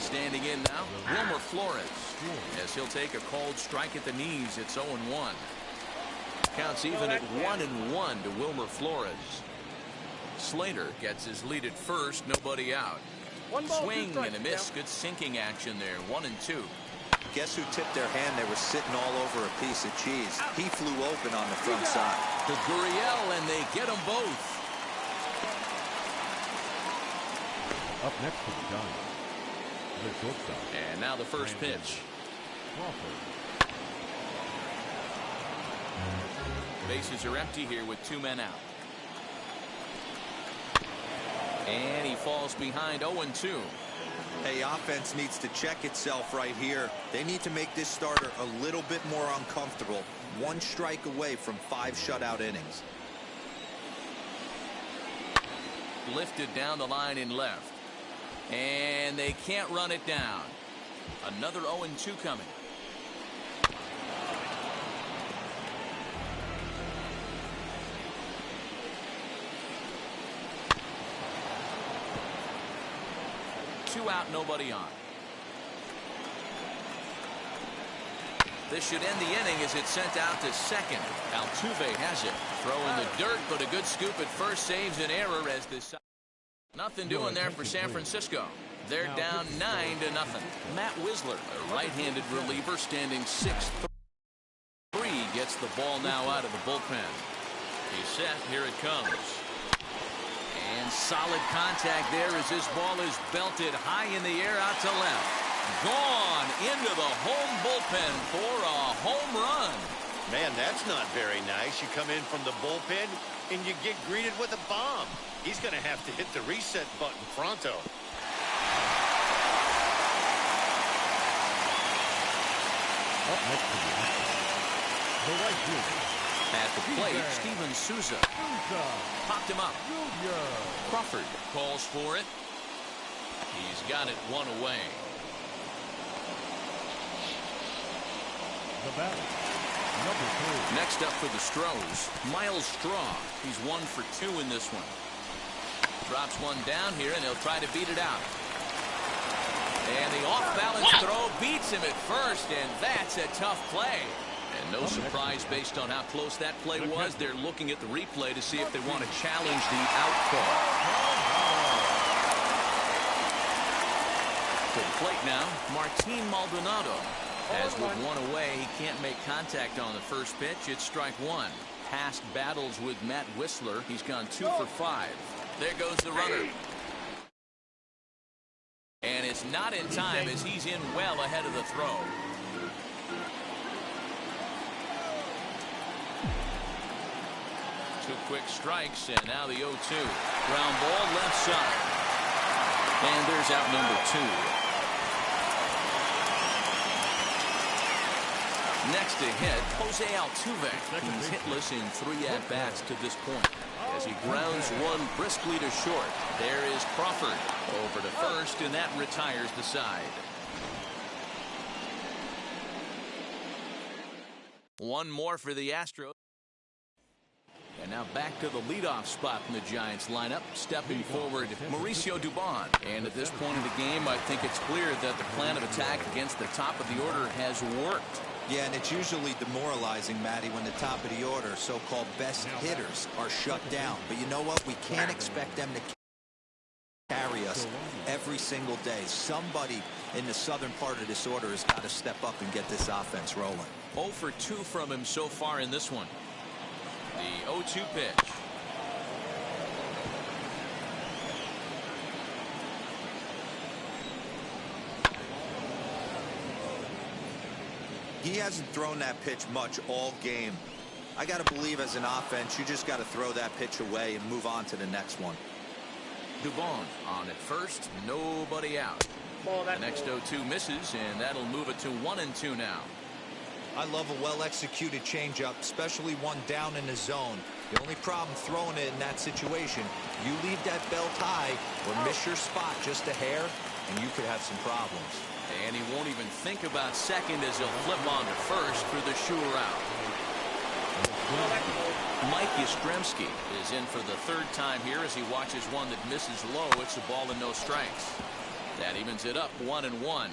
Standing in now, Wilmer Flores, as he'll take a called strike at the knees. It's 0-1. Counts even at 1-1 to Wilmer Flores. Slater gets his lead at first, nobody out. Swing and a miss. Good sinking action there. 1-2. Guess who tipped their hand? They were sitting all over a piece of cheese. He flew open on the front side. To Gurriel, and they get them both. Up next to the Giants. The shortstop. And now the first pitch. Bases are empty here with 2 men out. And he falls behind 0-2. Hey, offense needs to check itself right here. They need to make this starter a little bit more uncomfortable. 1 strike away from 5 shutout innings. lifted down the line in left. And they can't run it down. Another 0-2 coming. Two out, nobody on. This should end the inning as it's sent out to second. Altuve has it. Throw in the dirt, but a good scoop at first saves an error as this. Nothing doing there for San Francisco. They're down 9-0. Matt Wisler, a right-handed reliever standing 6'3", gets the ball now out of the bullpen. He's set. Here it comes. And solid contact there as this ball is belted high in the air out to left. Gone into the home bullpen for a home run. Man, that's not very nice. You come in from the bullpen and you get greeted with a bomb. He's going to have to hit the reset button pronto. Up next to the right fielder. At the plate, Steven Souza popped him up. Crawford calls for it. He's got it one away. The batter, number 3. Next up for the Stros, Miles Straw. He's 1 for 2 in this one. Drops one down here, and he'll try to beat it out. And the off-balance throw beats him at first, and that's a tough play. And no surprise based on how close that play was. They're looking at the replay to see if they want to challenge the out call. To the plate now, Martine Maldonado. As with one away, he can't make contact on the first pitch. It's strike one. Past battles with Matt Wisler. He's gone 2 for 5. There goes the runner. And it's not in time as he's in well ahead of the throw. Two quick strikes, and now the 0-2. Ground ball left side. And there's out number 2. Next to hit, Jose Altuve. He's hitless in 3 at-bats to this point. As he grounds one briskly to short. There is Crawford over to first, and that retires the side. One more for the Astros. And now back to the leadoff spot in the Giants lineup. Stepping forward, Mauricio Dubon. And at this point of the game, I think it's clear that the plan of attack against the top of the order has worked. Yeah, and it's usually demoralizing, Matty, when the top of the order, so-called best hitters, are shut down. But you know what? We can't expect them to carry us every single day. Somebody in the southern part of this order has got to step up and get this offense rolling. 0 for 2 from him so far in this one. The 0-2 pitch. He hasn't thrown that pitch much all game. I got to believe as an offense, you just got to throw that pitch away and move on to the next one. Dubon on at first, nobody out. The next 0-2 misses, and that'll move it to 1-2 now. I love a well-executed changeup, especially one down in the zone. The only problem throwing it in that situation, you leave that belt high or miss your spot just a hair, and you could have some problems. And he won't even think about second as he'll flip on to first for the sure out. Mike Yastremski is in for the 3rd time here as he watches one that misses low. It's a ball and no strikes. That evens it up 1-1.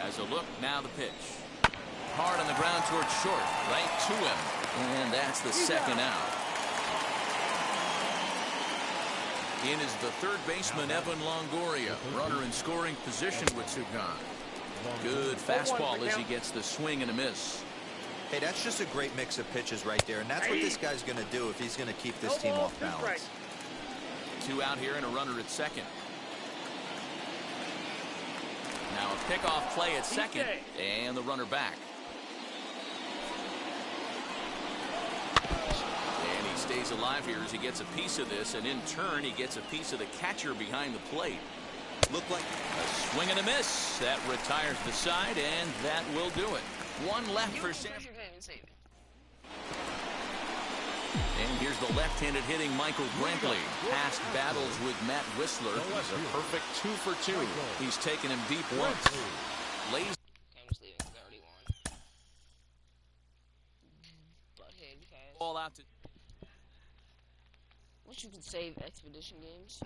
As a look, now the pitch. Hard on the ground towards short, right to him. And that's the second out. In is the 3rd baseman, Evan Longoria. Runner in scoring position with two gone. Good fastball as he gets the swing and a miss. Hey, that's just a great mix of pitches right there, and that's what this guy's going to do if he's going to keep this team off balance. 2 out here and a runner at second. Now a pickoff play at second, and the runner back. And he stays alive here as he gets a piece of this, and in turn he gets a piece of the catcher behind the plate. Look like a swing and a miss. That retires the side, and that will do it. One left for San Francisco. And here's the left-handed hitting Michael Brantley. Past battles with Matt Whistler. He's a perfect 2 for 2. He's taken him deep once. Lays. Okay, I'm just leaving because I already won. Butthead, guys. Ball out to. Wish you could save expedition games.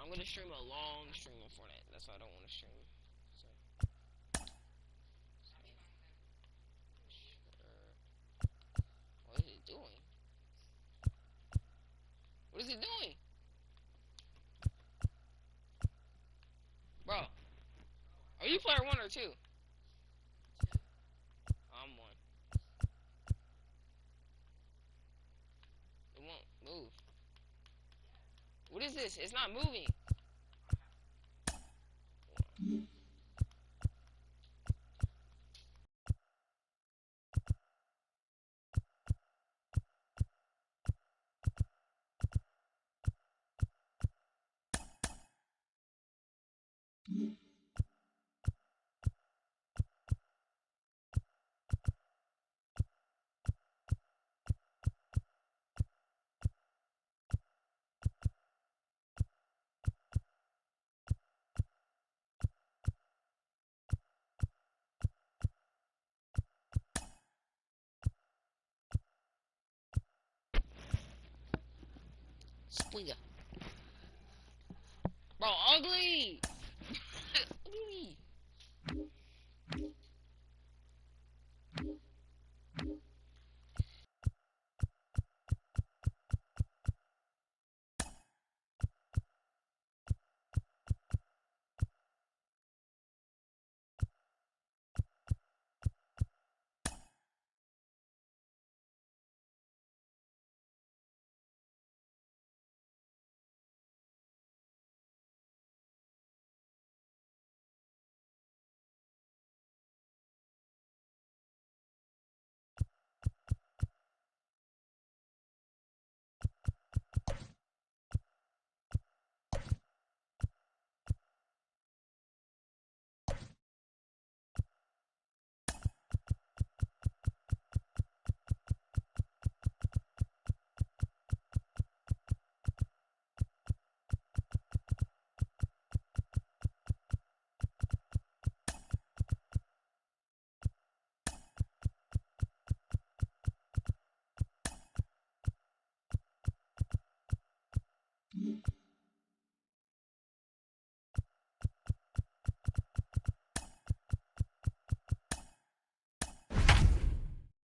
I'm gonna stream a long stream on Fortnite. That's why I don't want to stream. So. What is it doing? What is it doing? Bro. Are you player 1 or 2? I'm 1. It won't move. What is this? It's not moving. Splinger. Bro, ugly! Ugly!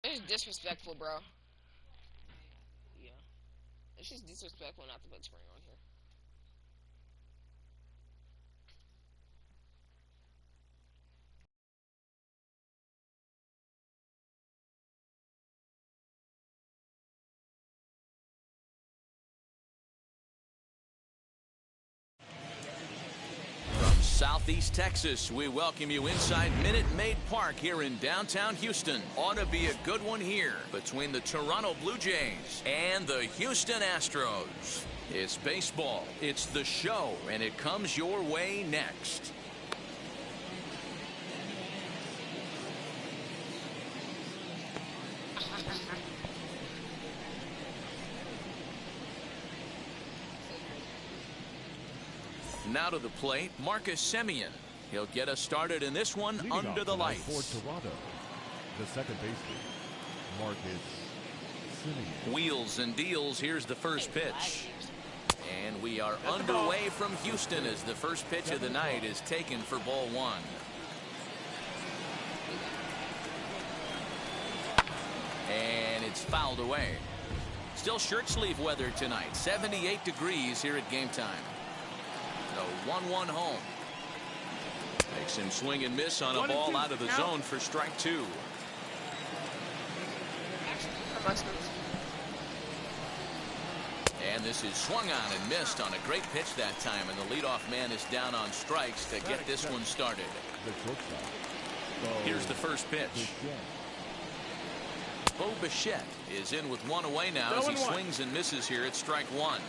It's disrespectful, bro. Yeah. It's just disrespectful not to put spring on here. From Southeast Texas, we welcome you inside Minute Maid Park here in downtown Houston. Ought to be a good one here between the Toronto Blue Jays and the Houston Astros. It's baseball, it's the show, and it comes your way next. Now to the plate, Marcus Semien. He'll get us started in this one Leading under off the tonight for lights. Toronto, the second baseman, Marcus Semien. Wheels and deals. Here's the first pitch. And we are underway from Houston as the first pitch of the night is taken for ball one. And it's fouled away. Still shirt sleeve weather tonight. 78 degrees here at game time. The 1-1 home. Makes him swing and miss on a ball out of the zone for strike two. And this is swung on and missed on a great pitch that time, and the leadoff man is down on strikes to get this one started. Here's the first pitch. Bo Bichette is in with one away now as he swings and misses here at strike one.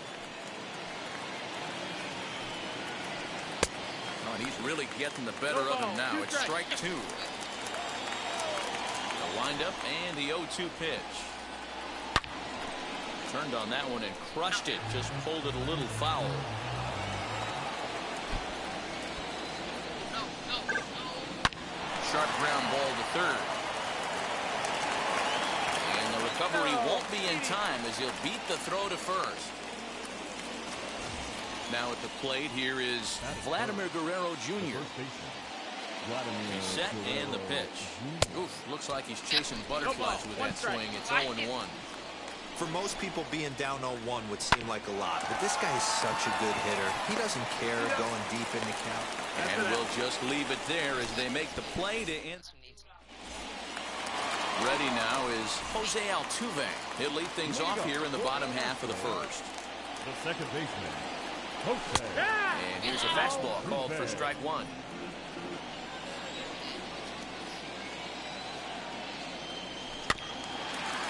Oh, and he's really getting the better of him now. It's strike two. The windup and the 0-2 pitch. Turned on that one and crushed it. Just pulled it a little foul. Sharp ground ball to third. And the recovery won't be in time as he'll beat the throw to first. Now at the plate here is Vladimir Guerrero Jr. He's set and the pitch. Oof, looks like he's chasing butterflies with that swing. It's 0-1. For most people, being down 0-1 would seem like a lot, but this guy is such a good hitter. He doesn't care going deep in the count. And we'll just leave it there as they make the play to end. Ready now is Jose Altuve. He'll lead things off here in the bottom half of the first. The second baseman, Jose. And here's a fastball called for strike one.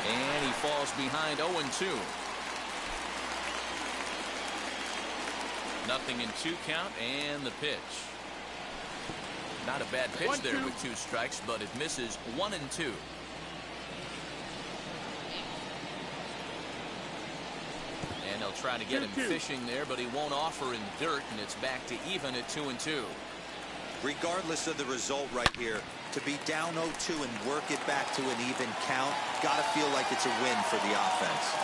And he falls behind 0-2. Nothing in two count and the pitch. Not a bad pitch there with two strikes, but it misses 1-2. And they'll try to get him fishing there, but he won't offer in dirt, and it's back to even at 2-2. Regardless of the result right here, to be down 0-2 and work it back to an even count, gotta feel like it's a win for the offense.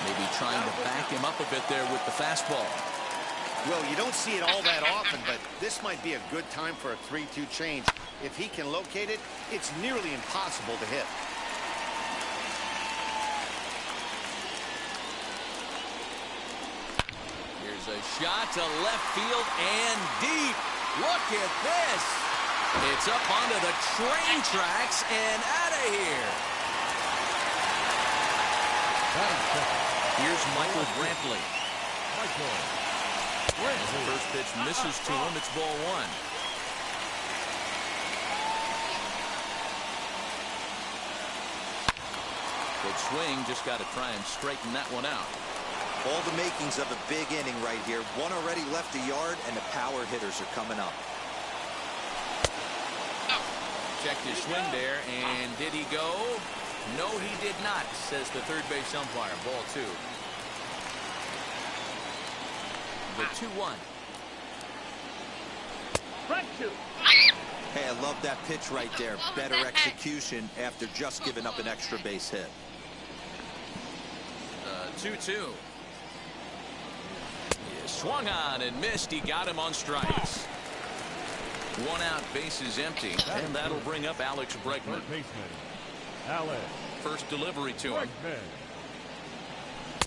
Maybe trying to back him up a bit there with the fastball. Well, you don't see it all that often, but this might be a good time for a 3-2 change. If he can locate it, it's nearly impossible to hit. Here's a shot to left field and deep. Look at this. It's up onto the train tracks and out of here. Here's Michael Brantley. As the first pitch misses to him, it's ball one. Good swing, just got to try and straighten that one out. All the makings of a big inning right here. One already left the yard, and the power hitters are coming up. Checked his swing there, and did he go? No, he did not, says the third base umpire. Ball two. The 2-1. Hey, I love that pitch right there. Better execution after just giving up an extra base hit. 2-2. Swung on and missed. He got him on strikes. One out, bases empty, and that'll bring up Alex Bregman. First delivery to him.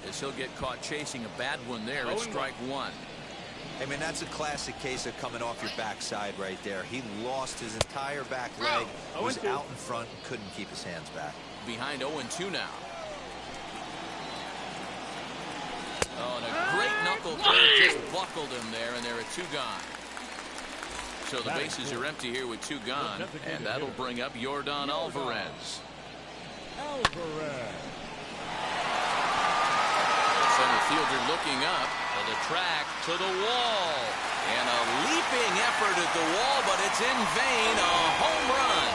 As he'll get caught chasing a bad one there at strike one. I mean, that's a classic case of coming off your backside right there. He lost his entire back leg, was out in front, and couldn't keep his hands back. Behind 0-2 now. Oh, and a great knuckle curve just buckled him there, and there are two gone. So the bases are empty here with two gone, and that'll bring up Yordan Alvarez. Center fielder looking up to the track, to the wall, and a leaping effort at the wall, but it's in vain. A home run.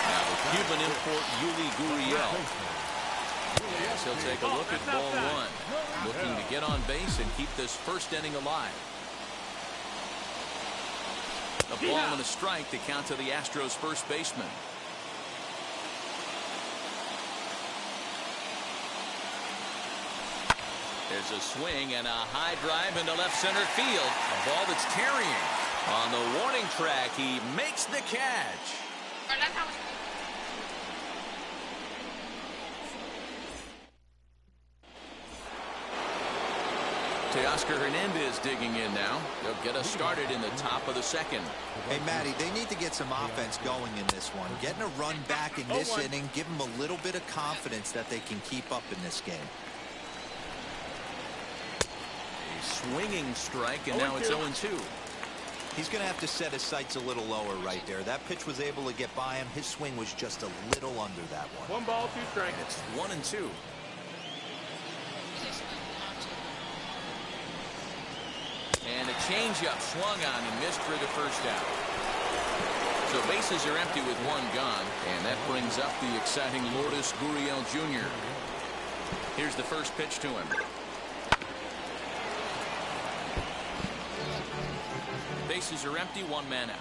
Now the Cuban import Yuli Gurriel. Yes, he'll take a look at ball one. Looking to get on base and keep this first inning alive. A ball and a strike to count to the Astros first baseman. There's a swing and a high drive into left center field. A ball that's carrying. On the warning track, he makes the catch. Teoscar Hernandez digging in now. They'll get us started in the top of the second. Hey, Matty, they need to get some offense going in this one. Getting a run back in this inning, give them a little bit of confidence that they can keep up in this game. A swinging strike, and now it's 0-2. He's going to have to set his sights a little lower right there. That pitch was able to get by him. His swing was just a little under that one. 1 ball, 2 strikes. It's 1-2. And a changeup swung on and missed for the first out. So bases are empty with 1 gone, and that brings up the exciting Lourdes Gurriel Jr. Here's the first pitch to him. Bases are empty, 1 man out.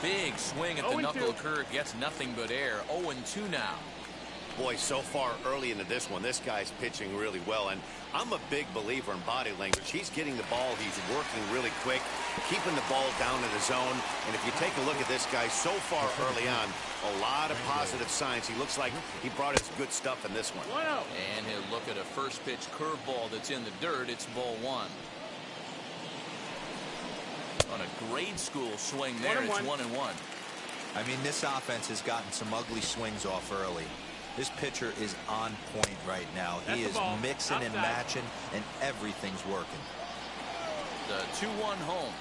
Big swing at the knuckle curve, gets nothing but air. 0-2 now. Boy, so far early into this one, this guy's pitching really well, and I'm a big believer in body language. He's getting the ball, he's working really quick, keeping the ball down in the zone, and if you take a look at this guy so far early on, a lot of positive signs. He looks like he brought his good stuff in this one. And he'll look at a first pitch curveball that's in the dirt. It's ball 1. On a grade school swing there, it's 1-1. I mean, this offense has gotten some ugly swings off early. This pitcher is on point right now. He is mixing and matching, and everything's working. The 2-1 home.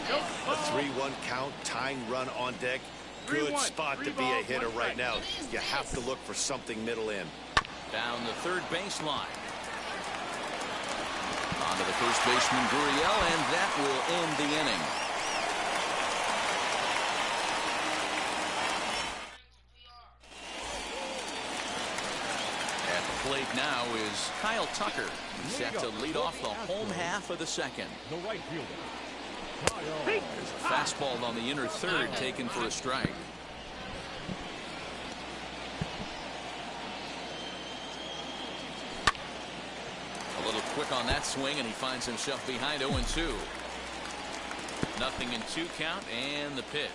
A 3-1 count, tying run on deck. Good spot to be a hitter right now. You have to look for something middle in. Down the third baseline. On to the first baseman, Gurriel, and that will end the inning. At the plate now is Kyle Tucker, set to lead off the home half of the second. The right fielder. There's a fastball on the inner third taken for a strike. A little quick on that swing, and he finds himself behind 0-2. Nothing in 2 count, and the pitch.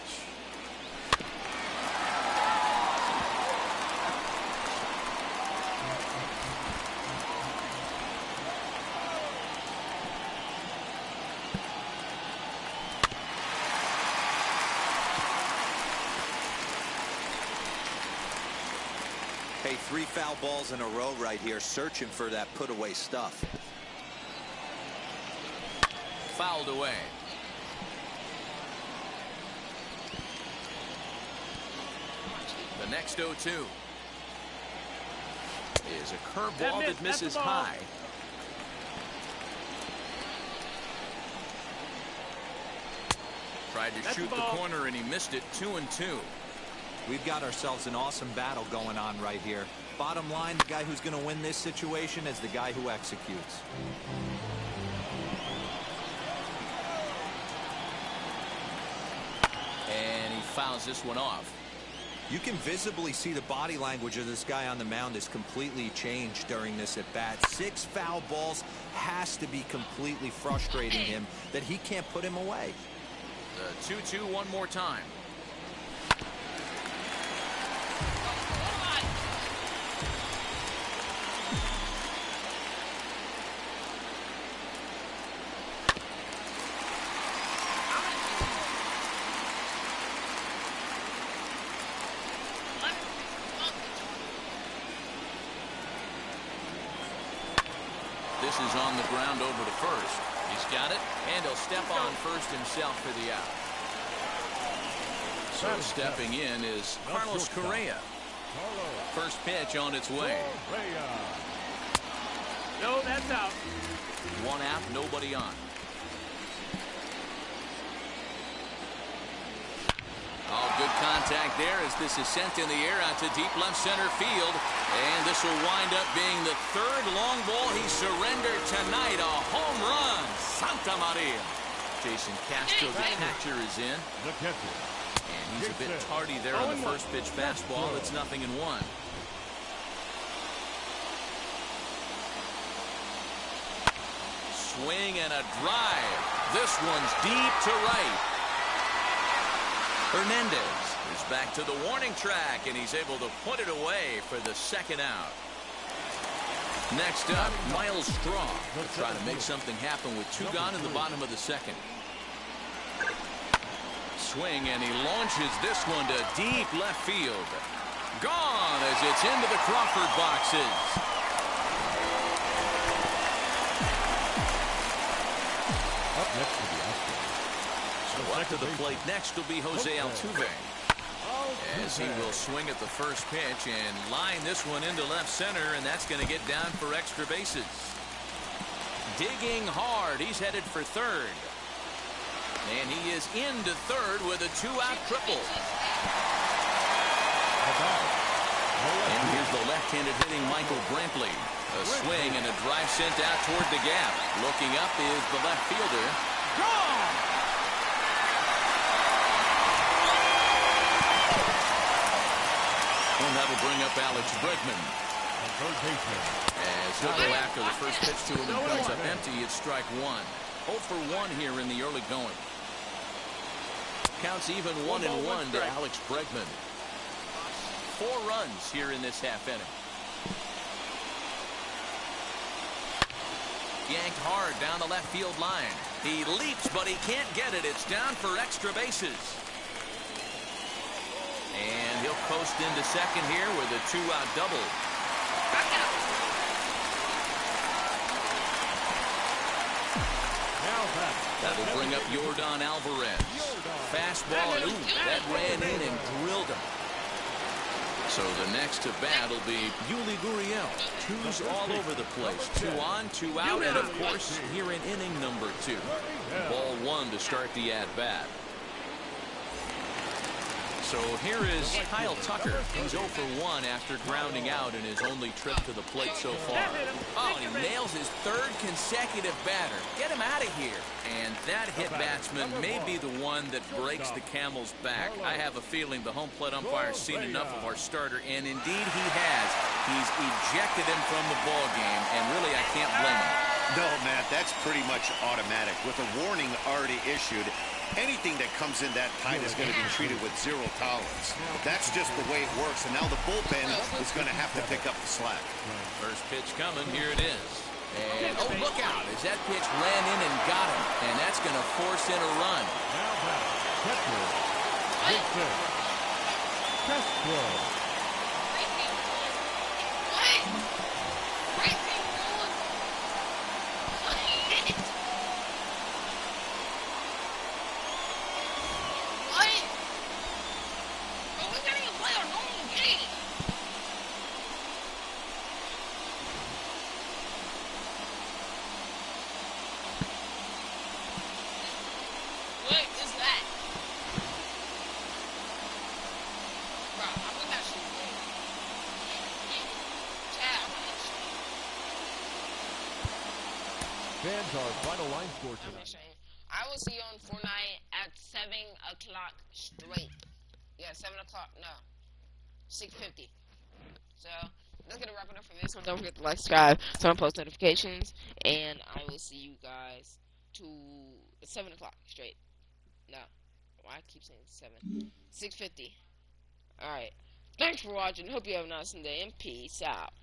Hey, 3 foul balls in a row right here, searching for that put-away stuff. Fouled away. The next 0-2 is a curveball that misses high. Tried to shoot the corner, and he missed it. 2-2. We've got ourselves an awesome battle going on right here. Bottom line, the guy who's going to win this situation is the guy who executes. And he fouls this one off. You can visibly see the body language of this guy on the mound is completely changed during this at bat. 6 foul balls has to be completely frustrating him that he can't put him away. The 2-2 one more time. This is on the ground over to first. He's got it, and he'll step on first himself for the out. So stepping in is Carlos Correa. First pitch on its way. No, that's out. 1 out, nobody on. Oh, good contact there as this is sent in the air out to deep left center field. And this will wind up being the third long ball he surrendered tonight. A home run. Santa Maria. Jason Castro, the catcher, is in. The catcher. And he's a bit tardy there on the first pitch fastball. It's 0-1. Swing and a drive. This one's deep to right. Hernandez is back to the warning track, and he's able to put it away for the second out. Next up, Miles Straw will try to make something happen with 2 gone in the bottom of the second. Swing, and he launches this one to deep left field. Gone as it's into the Crawford boxes. Up next to the outfield. So up to the plate next will be Jose Altuve, as he will swing at the first pitch and line this one into left center, and that's going to get down for extra bases. Digging hard, he's headed for third, and he is into third with a 2-out triple. And here's the left-handed hitting Michael Brantley. A swing and a drive sent out toward the gap. Looking up is the left fielder. Gone! And that'll bring up Alex Bregman. As he'll go after the first pitch to him and comes up empty, it's strike 1. 0 for 1 here in the early going. Counts even 1-1 to Alex Bregman. 4 runs here in this half inning. Yanked hard down the left field line. He leaps, but he can't get it. It's down for extra bases. And he'll coast into second here with a 2-out double. That'll bring up Yordan Alvarez. Fastball, that ran in and drilled him. So the next to bat will be Vladimir Guerrero. 2's all over the place. 2 on, 2 out, and of course here in inning number 2. Ball 1 to start the at-bat. So here is Kyle Tucker. He's 0 for 1 after grounding out in his only trip to the plate so far. Oh, and he nails his 3rd consecutive batter. Get him out of here. And that hit batsman may be the one that breaks the camel's back. I have a feeling the home plate umpire's seen enough of our starter, and indeed he has. He's ejected him from the ball game, and really I can't blame him. No, Matt, that's pretty much automatic. With a warning already issued, anything that comes in that tight is going to be treated with 0 tolerance. That's just the way it works, and now the bullpen is going to have to pick up the slack. First pitch coming, here it is. And, oh, look out, as that pitch ran in and got him, and that's going to force in a run. Fans, our final line score tonight. I will see you on Fortnite at 7 o'clock straight. Yeah, 7 o'clock. No, 6:50. So that's gonna wrap it up for this one. Don't forget to like, subscribe, turn on post notifications, and I will see you guys to 7 o'clock straight. No, why I keep saying 7? 6:50. All right. Thanks for watching. Hope you have a nice day, and peace out.